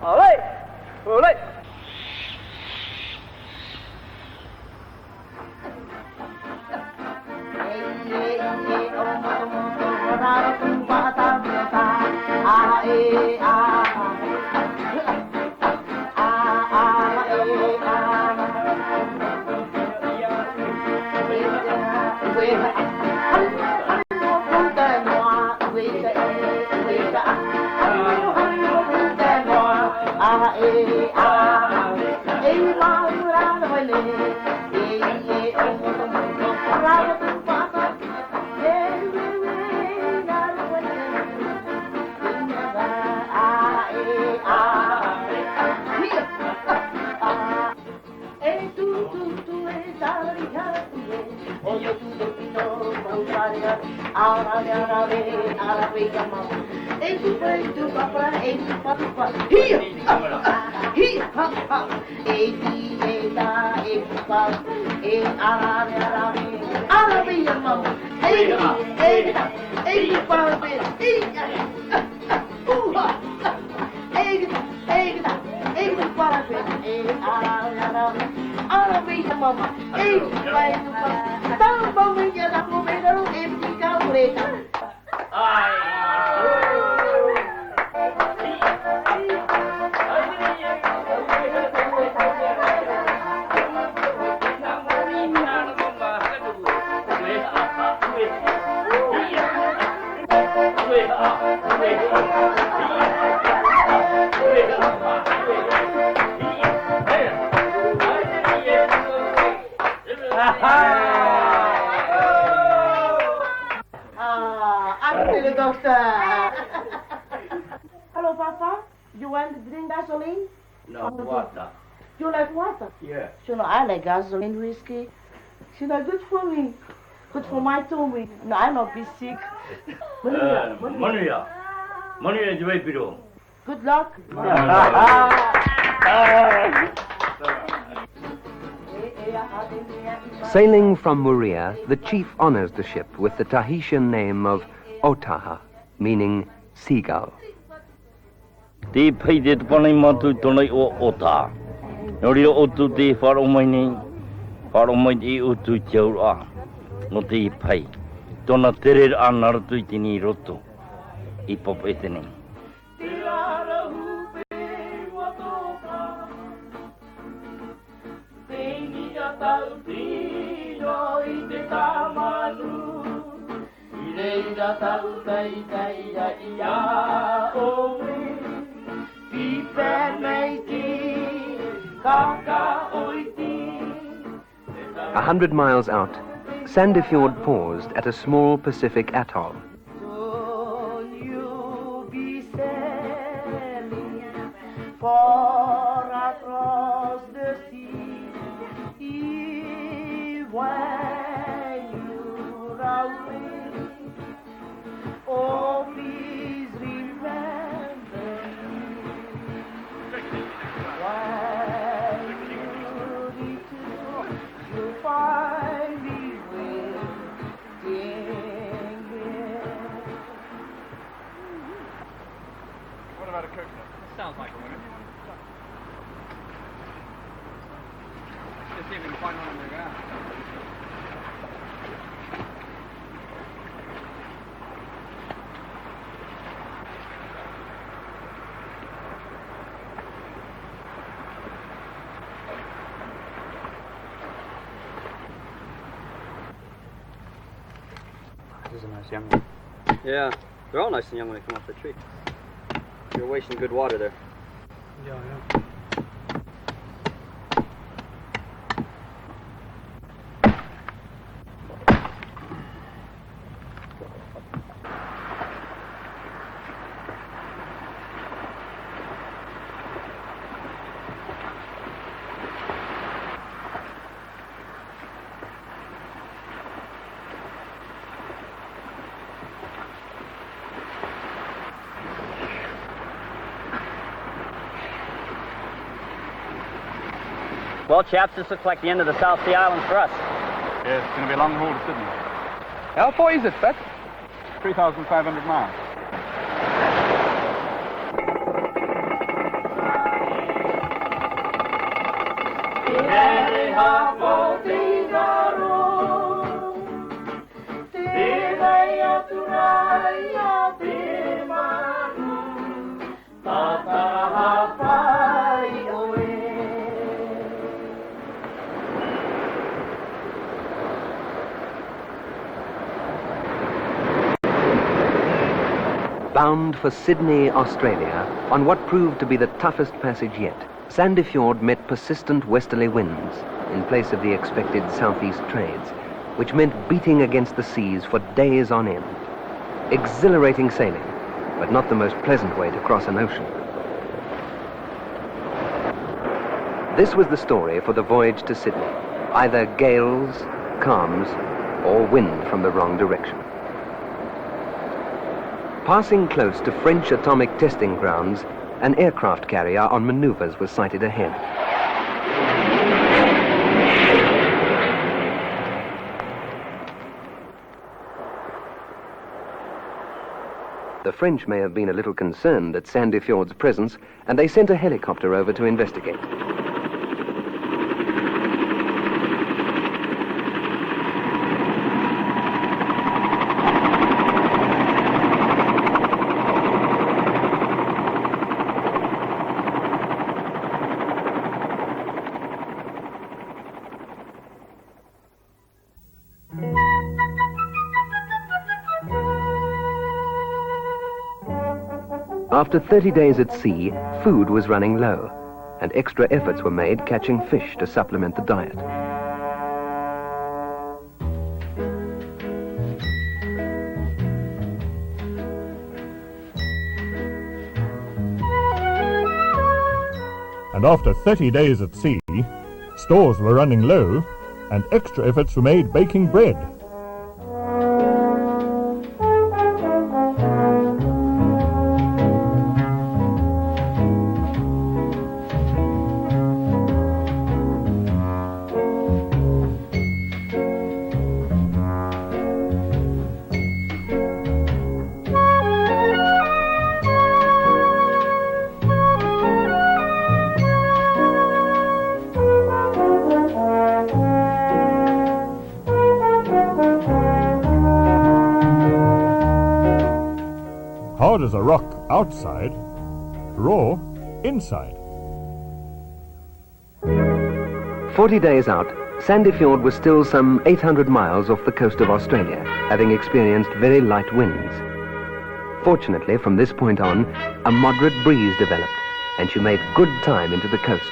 Speaker 6: Ollie! Ollie!
Speaker 15: Hello, Papa. You want to drink gasoline?
Speaker 16: No, water.
Speaker 15: You like water?
Speaker 16: Yeah.
Speaker 15: You know, I like gasoline, whiskey. You know, good for me. Good for my tummy. No, I not be sick.
Speaker 16: Manuya. Manuya, jawai piro.
Speaker 15: Good luck.
Speaker 2: Sailing from Moorea, the chief honors the ship with the Tahitian name of Otaha, meaning seagull.
Speaker 16: Te paidit panai matu tonai o ota. Nori o tu te wharomaini, wharomaini o tu tiaura. No te pai. Tona tere anaratu i tini roto. I pop etene.
Speaker 15: Tirara
Speaker 2: "100 miles out, Sandefjord paused at a small Pacific atoll.
Speaker 15: Far across the sea, when you're away, oh, please remember me. When you return, you'll find me waiting here.
Speaker 3: What about a coconut?
Speaker 13: Sounds like a winner. Just see if we can find one on the ground.
Speaker 7: This is a nice young one. Yeah, they're all nice and young when they come off the tree. You're wasting good water there.
Speaker 13: Yeah.
Speaker 6: Well, chaps, this looks like the end of the South Sea Islands for us.
Speaker 3: Yes, it's going to be a long haul to Sydney.
Speaker 11: How far is it, Pat?
Speaker 3: 3,500 miles.
Speaker 2: Bound for Sydney, Australia, on what proved to be the toughest passage yet, Sandefjord met persistent westerly winds in place of the expected southeast trades, which meant beating against the seas for days on end. Exhilarating sailing, but not the most pleasant way to cross an ocean. This was the story for the voyage to Sydney. Either gales, calms, or wind from the wrong direction. Passing close to French atomic testing grounds, an aircraft carrier on maneuvers was sighted ahead. The French may have been a little concerned at Sandefjord's presence, and they sent a helicopter over to investigate. After 30 days at sea, food was running low, and extra efforts were made catching fish to supplement the diet.
Speaker 1: And after 30 days at sea, stores were running low, and extra efforts were made baking bread. Hard as a rock outside, raw inside.
Speaker 2: 40 days out, Sandefjord was still some 800 miles off the coast of Australia, having experienced very light winds. Fortunately, from this point on, a moderate breeze developed, and she made good time into the coast.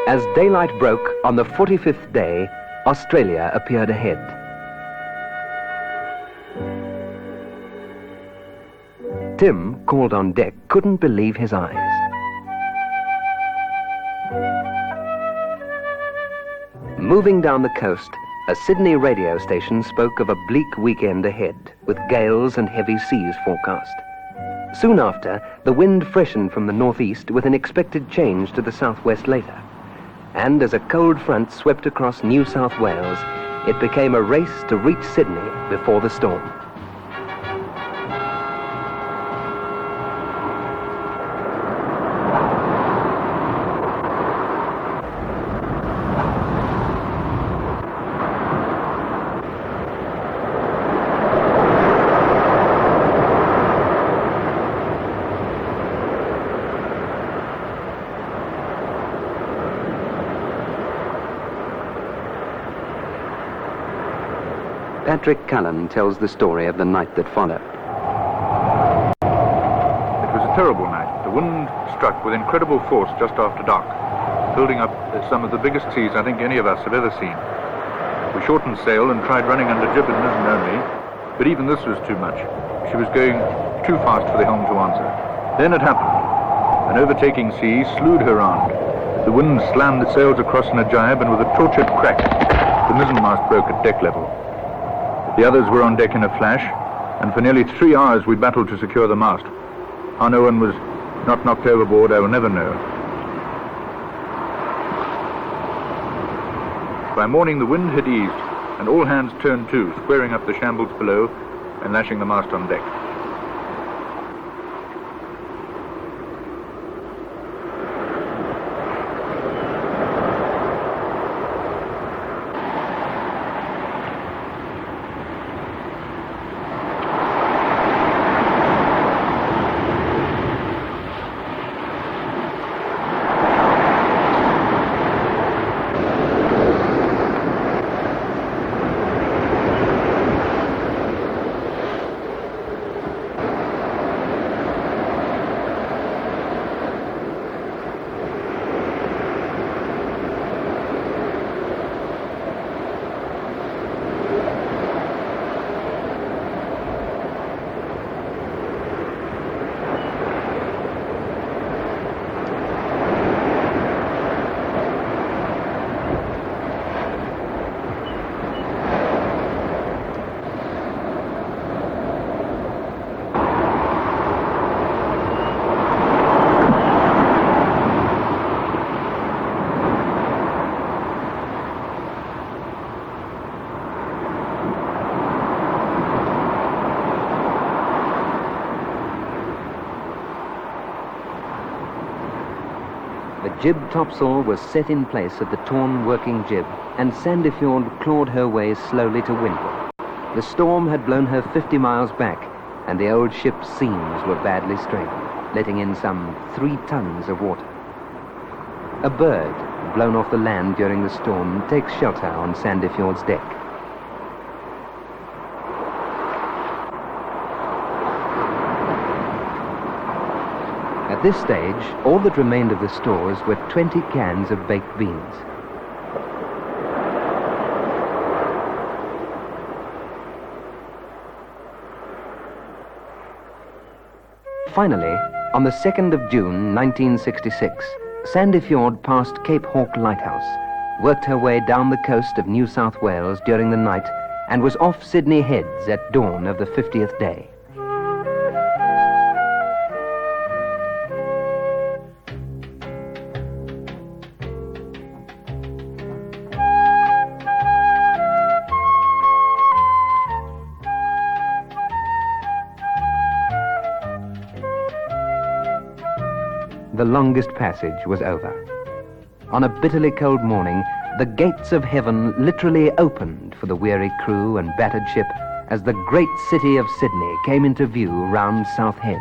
Speaker 2: As daylight broke on the 45th day, Australia appeared ahead. Tim, called on deck, couldn't believe his eyes. Moving down the coast, a Sydney radio station spoke of a bleak weekend ahead, with gales and heavy seas forecast. Soon after, the wind freshened from the northeast with an expected change to the southwest later. And as a cold front swept across New South Wales, it became a race to reach Sydney before the storm. Patrick Cullen tells the story of the night that followed.
Speaker 5: It was a terrible night. The wind struck with incredible force just after dark, building up some of the biggest seas I think any of us have ever seen. We shortened sail and tried running under jib and mizzen only, but even this was too much. She was going too fast for the helm to answer. Then it happened. An overtaking sea slewed her round. The wind slammed the sails across in a jibe, and with a tortured crack, the mizzenmast broke at deck level. The others were on deck in a flash, and for nearly 3 hours we battled to secure the mast. How no one was not knocked overboard, I will never know. By morning the wind had eased, and all hands turned to, squaring up the shambles below and lashing the mast on deck.
Speaker 2: The jib topsail was set in place at the torn working jib, and Sandefjord clawed her way slowly to windward. The storm had blown her 50 miles back, and the old ship's seams were badly strained, letting in some 3 tons of water. A bird, blown off the land during the storm, takes shelter on Sandefjord's deck. At this stage, all that remained of the stores were 20 cans of baked beans. Finally, on the 2nd of June 1966, Sandefjord passed Cape Hawke Lighthouse, worked her way down the coast of New South Wales during the night, and was off Sydney Heads at dawn of the 50th day. The longest passage was over. On a bitterly cold morning, the gates of heaven literally opened for the weary crew and battered ship as the great city of Sydney came into view round South Head.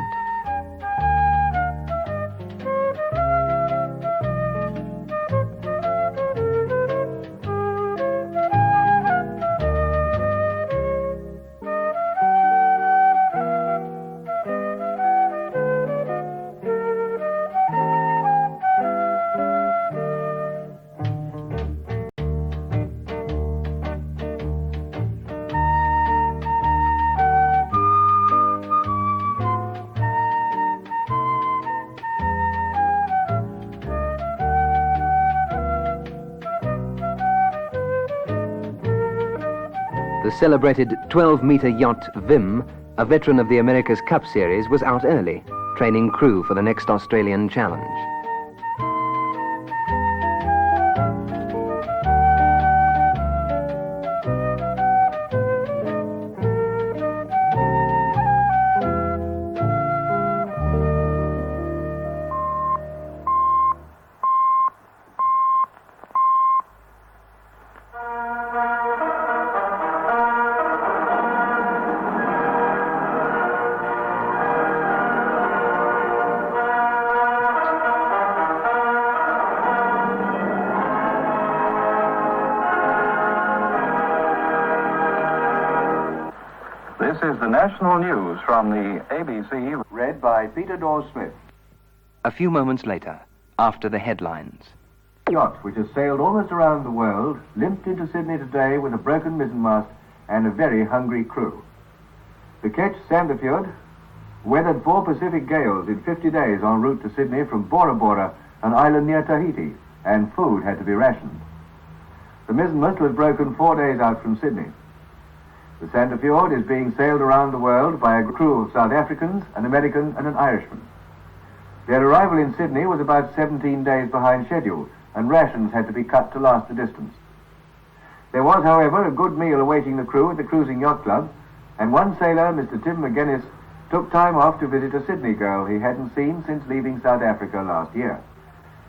Speaker 2: The celebrated 12-meter yacht Vim, a veteran of the America's Cup Series, was out early, training crew for the next Australian challenge.
Speaker 17: This is the national news from the ABC, read by Peter Dawes-Smith.
Speaker 2: A few moments later, after the headlines.
Speaker 17: Yacht, which has sailed almost around the world, limped into Sydney today with a broken mizzenmast and a very hungry crew. The ketch Sandefjord weathered 4 Pacific gales in 50 days en route to Sydney from Bora Bora, an island near Tahiti, and food had to be rationed. The mizzenmast was broken 4 days out from Sydney. The Sandefjord is being sailed around the world by a crew of South Africans, an American and an Irishman. Their arrival in Sydney was about 17 days behind schedule, and rations had to be cut to last the distance. There was, however, a good meal awaiting the crew at the Cruising Yacht Club, and one sailor, Mr. Tim McGuinness, took time off to visit a Sydney girl he hadn't seen since leaving South Africa last year.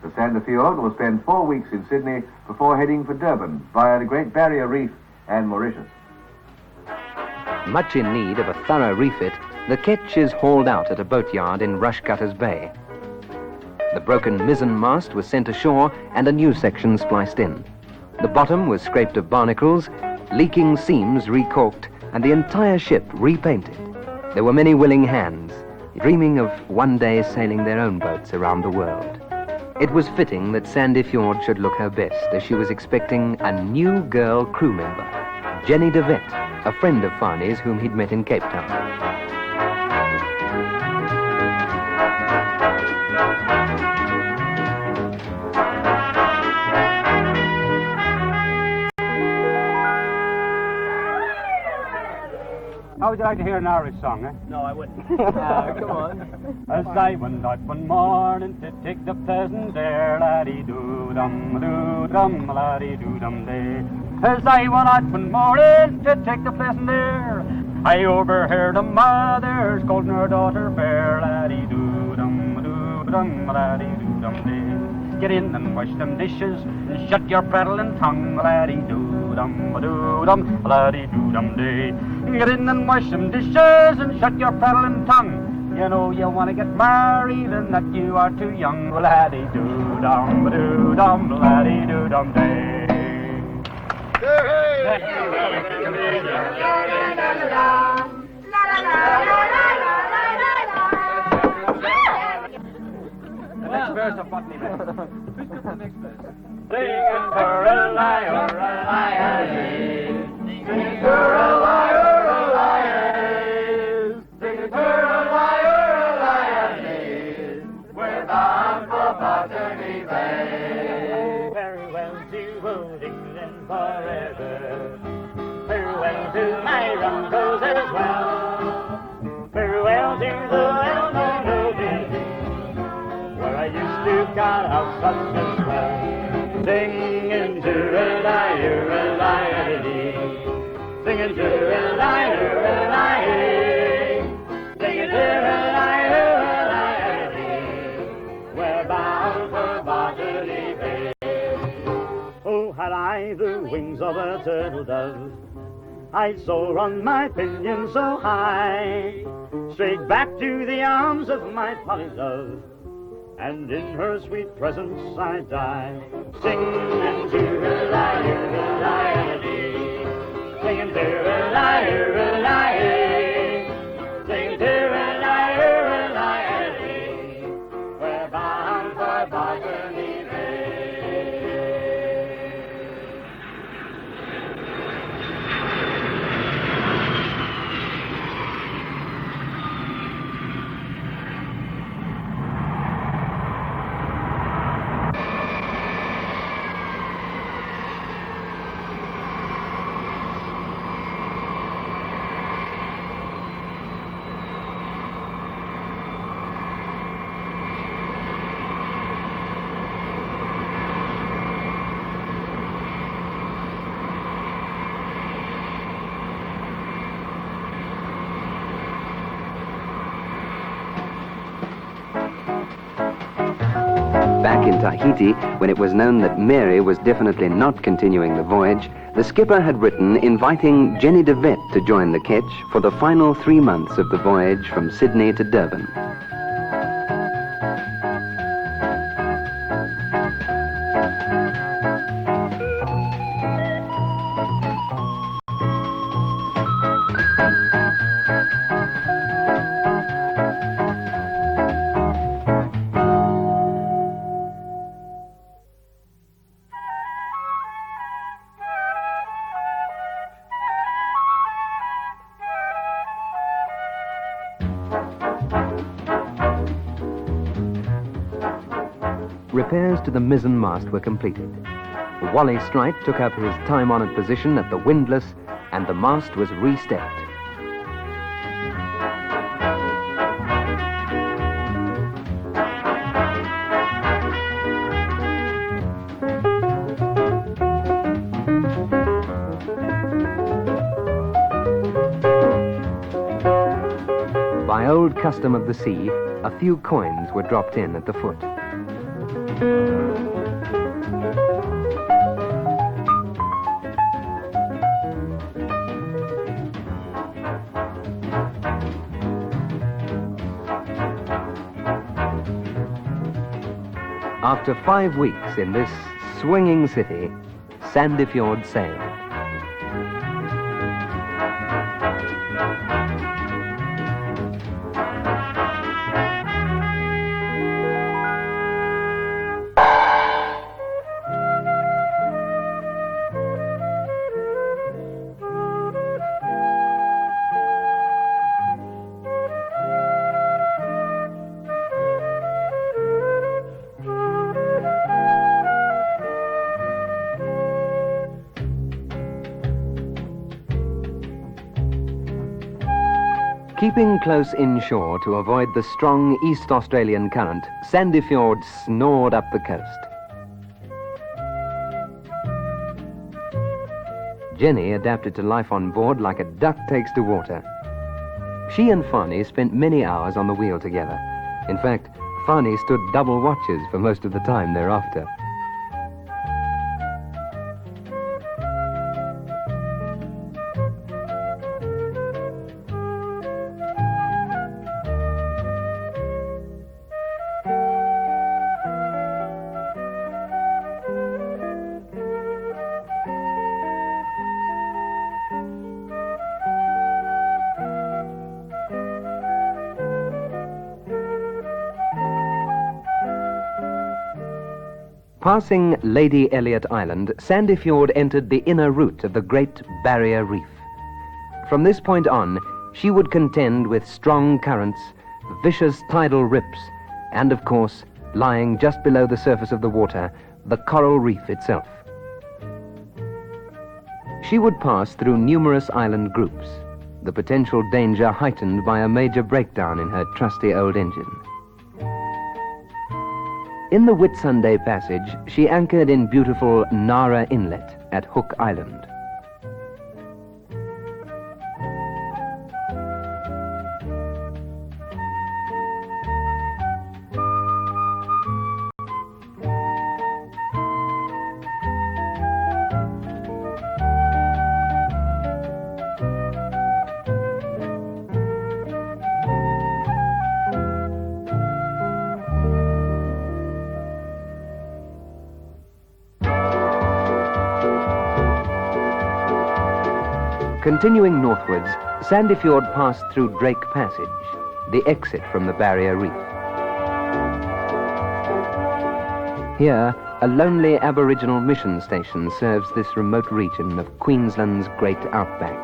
Speaker 17: The Sandefjord will spend 4 weeks in Sydney before heading for Durban via the Great Barrier Reef and Mauritius.
Speaker 2: Much in need of a thorough refit, the ketch is hauled out at a boatyard in Rushcutters Bay. The broken mizzenmast was sent ashore and a new section spliced in. The bottom was scraped of barnacles, leaking seams recaulked, and the entire ship repainted. There were many willing hands, dreaming of one day sailing their own boats around the world. It was fitting that Sandefjord should look her best, as she was expecting a new girl crew member, Jenny de Wet, a friend of Farney's whom he'd met in Cape Town.
Speaker 13: How would you like to hear an Irish song, eh?
Speaker 6: No, I wouldn't.
Speaker 13: Come on. As I went out one morning to take the pleasant air, laddie-doo-dum, laddie-doo-dum-day. As I went out one morning to take the pleasant air, I overheard a mother scolding her daughter fair, laddie-doo-dum, laddie-doo-dum-day. Get in and wash them dishes and shut your prattling tongue, laddie-doo-dum, laddie-doo-dum-day. Get in and wash them dishes and shut your prattling tongue. You know you want to get married and that you are too young, laddie-doo-dum, laddie-doo-dum-day. The next verse of Botany Man. Who's got the next verse? Singing for a liar, singing for a liar, singing for a liar, we're bound for Botany Bay. Farewell to old England forever, farewell to my uncles as well, farewell to the well-known old building where I used to cut out such a swell, singing to a liar-dee, singing to a liar-dee, singing to a liar-dee, we're bound for Botany Bay. Oh, had I the wings of a turtle dove, I'd soar on my pinion so high, straight back to the arms of my Polly dove, and in her sweet presence I die, singing to her liar-dee, singing to her liar-dee, singing to her liar-dee, we're bound for Botany Bay.
Speaker 2: in Tahiti, when it was known that Mary was definitely not continuing the voyage, the skipper had written inviting Jenny de Wet to join the ketch for the final 3 months of the voyage from Sydney to Durban. Repairs to the mizzen mast were completed. Wally Strite took up his time-honored position at the windlass, and the mast was re-stepped. By old custom of the sea, a few coins were dropped in at the foot. After 5 weeks in this swinging city, Sandefjord sailed. Keeping close inshore to avoid the strong East Australian current, Sandefjord snored up the coast. Jenny adapted to life on board like a duck takes to water. She and Farney spent many hours on the wheel together. In fact, Farney stood double watches for most of the time thereafter. Passing Lady Elliot Island, Sandefjord entered the inner route of the Great Barrier Reef. From this point on, she would contend with strong currents, vicious tidal rips, and of course, lying just below the surface of the water, the coral reef itself. She would pass through numerous island groups, the potential danger heightened by a major breakdown in her trusty old engine. In the Whitsunday Passage, she anchored in beautiful Nara Inlet at Hook Island. Continuing northwards, Sandefjord passed through Drake Passage, the exit from the Barrier Reef. Here, a lonely Aboriginal mission station serves this remote region of Queensland's great outback.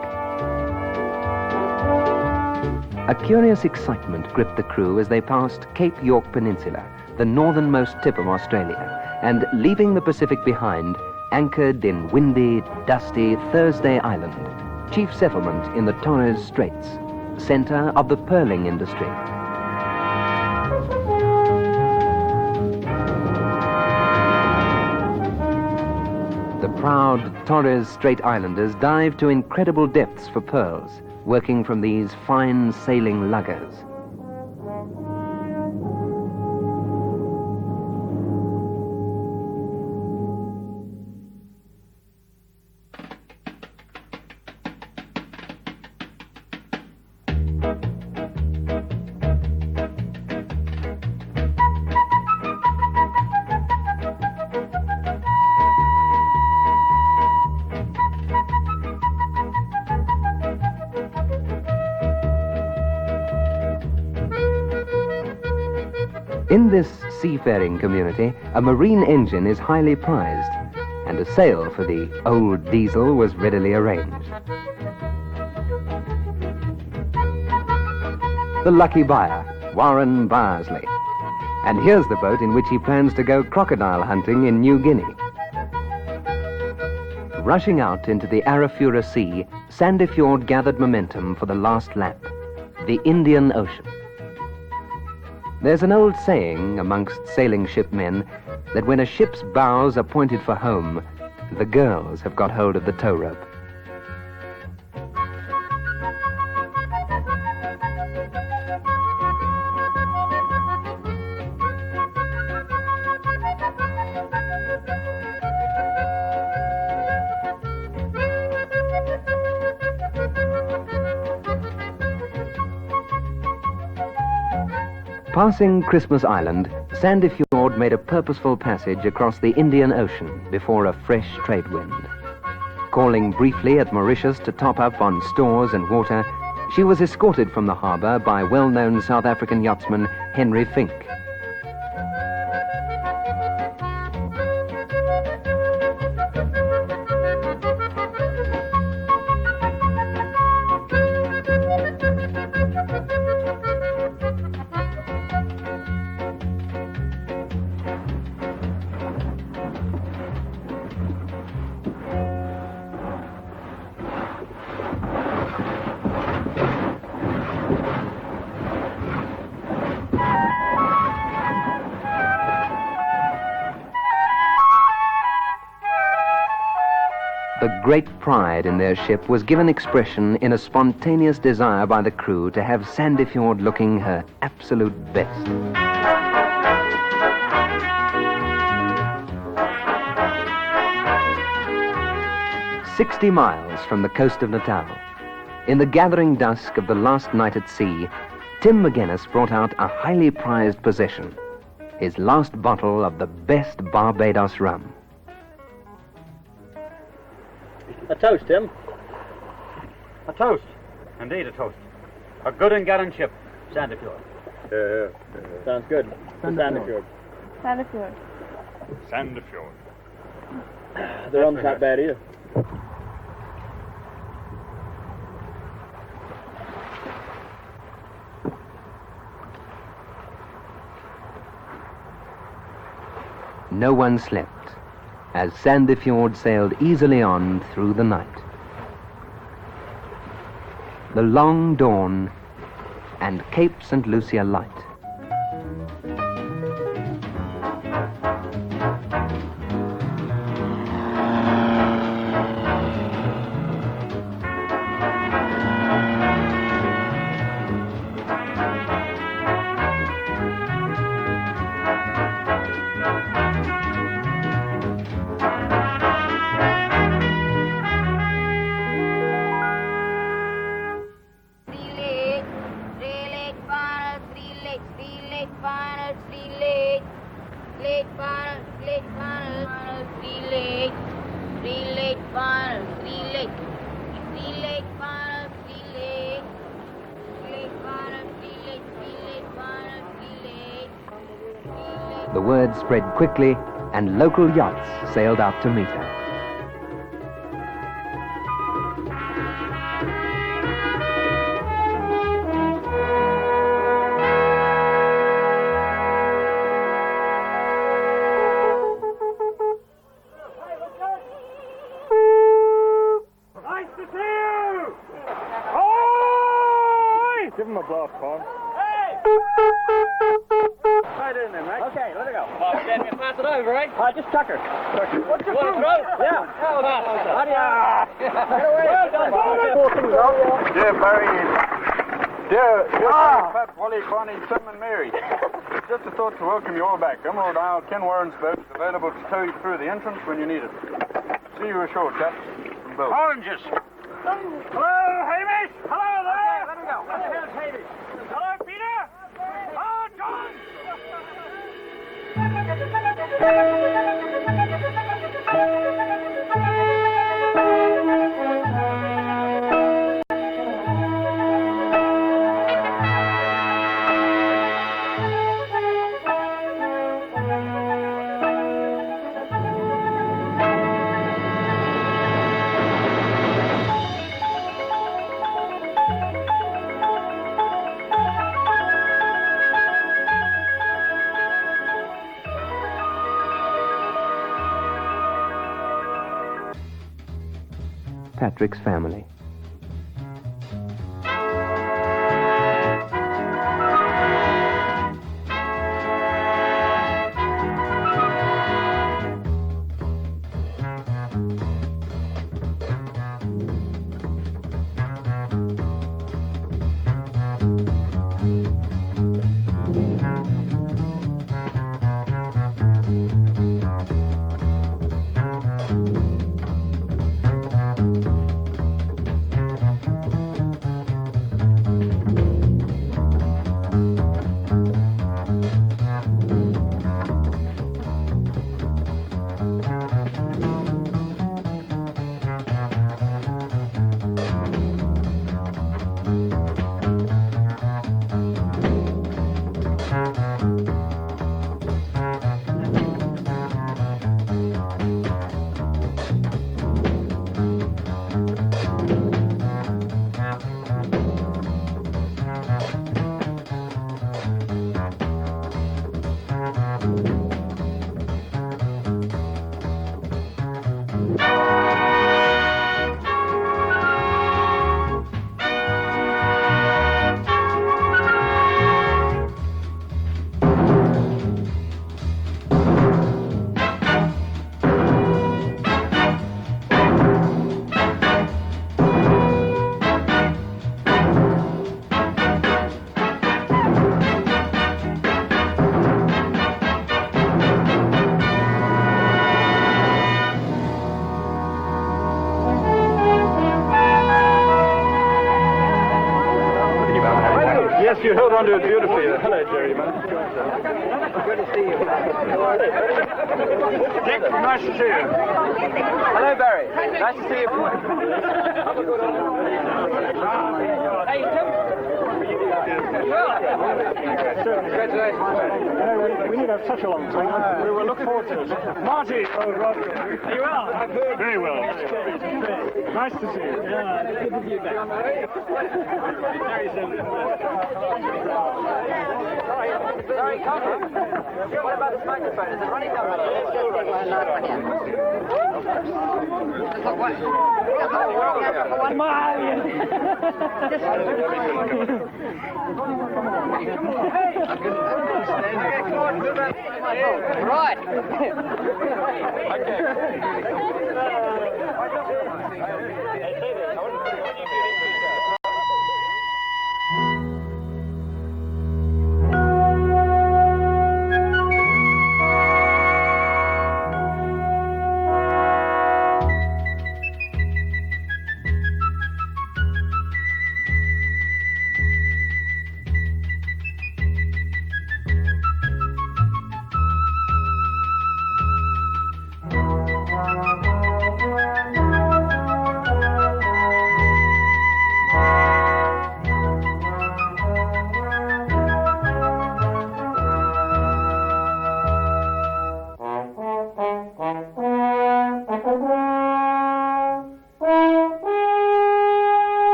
Speaker 2: A curious excitement gripped the crew as they passed Cape York Peninsula, the northernmost tip of Australia, and leaving the Pacific behind, anchored in windy, dusty Thursday Island, chief settlement in the Torres Straits, center of the pearling industry. The proud Torres Strait Islanders dive to incredible depths for pearls, working from these fine sailing luggers. In this seafaring community, a marine engine is highly prized, and a sale for the old diesel was readily arranged. The lucky buyer, Warren Barsley. And here's the boat in which he plans to go crocodile hunting in New Guinea. Rushing out into the Arafura Sea, Sandefjord gathered momentum for the last lap, the Indian Ocean. There's an old saying amongst sailing ship men that when a ship's bows are pointed for home, the girls have got hold of the tow rope. Passing Christmas Island, Sandefjord made a purposeful passage across the Indian Ocean before a fresh trade wind. Calling briefly at Mauritius to top up on stores and water, she was escorted from the harbour by well-known South African yachtsman Henry Fink. The great pride in their ship was given expression in a spontaneous desire by the crew to have Sandefjord looking her absolute best. "60 miles from the coast of Natal, in the gathering dusk of the last night at sea, Tim McGuinness brought out a highly prized possession, his last bottle of the best Barbados rum.
Speaker 6: A toast, Tim.
Speaker 3: A toast. Indeed, a toast. A good and gallant ship, Sandefjord.
Speaker 6: Sounds good. Sandefjord.
Speaker 10: Sandefjord.
Speaker 5: Sandefjord.
Speaker 6: The rum's not bad either.
Speaker 2: No one slept as Sandefjord sailed easily on through the night. The long dawn and Cape St. Lucia light. The word spread quickly, and local yachts sailed out to meet her.
Speaker 3: Nice to see you! Ahoy! Give him a blast, Paul. Hey! Right in there, Max.
Speaker 6: Okay, let her go.
Speaker 7: Stand me and pass it over, right?
Speaker 6: Just tuck her.
Speaker 3: What's your
Speaker 6: Want to throw? Yeah.
Speaker 9: Dear Barry, dear Pat, Wally, Connie, Tim and Mary, just a thought to welcome you all back. Emerald Isle, Ken Warren's boat is available to tow you through the entrance when you need it. See you ashore, chaps. Boat.
Speaker 3: Oranges. Hello, Hamish. Hello there. Okay, let him go. What the hell's Hamish? Hello, Peter. Oh, John.
Speaker 2: Patrick's family.
Speaker 3: Yes, you held on to it beautifully. Hello, Jerry, man.
Speaker 7: Good to see you.
Speaker 3: Dick, nice to see you.
Speaker 7: Hello, Barry. Nice to see you.
Speaker 3: Congratulations. We need have such a long time. We were looking forward to it. Marty! Oh, Roger. Are you well? Very well. Nice to see you. Yeah, good to see you back.
Speaker 7: Sorry, what about this microphone? Is it running down?
Speaker 3: Right.
Speaker 13: Thank you.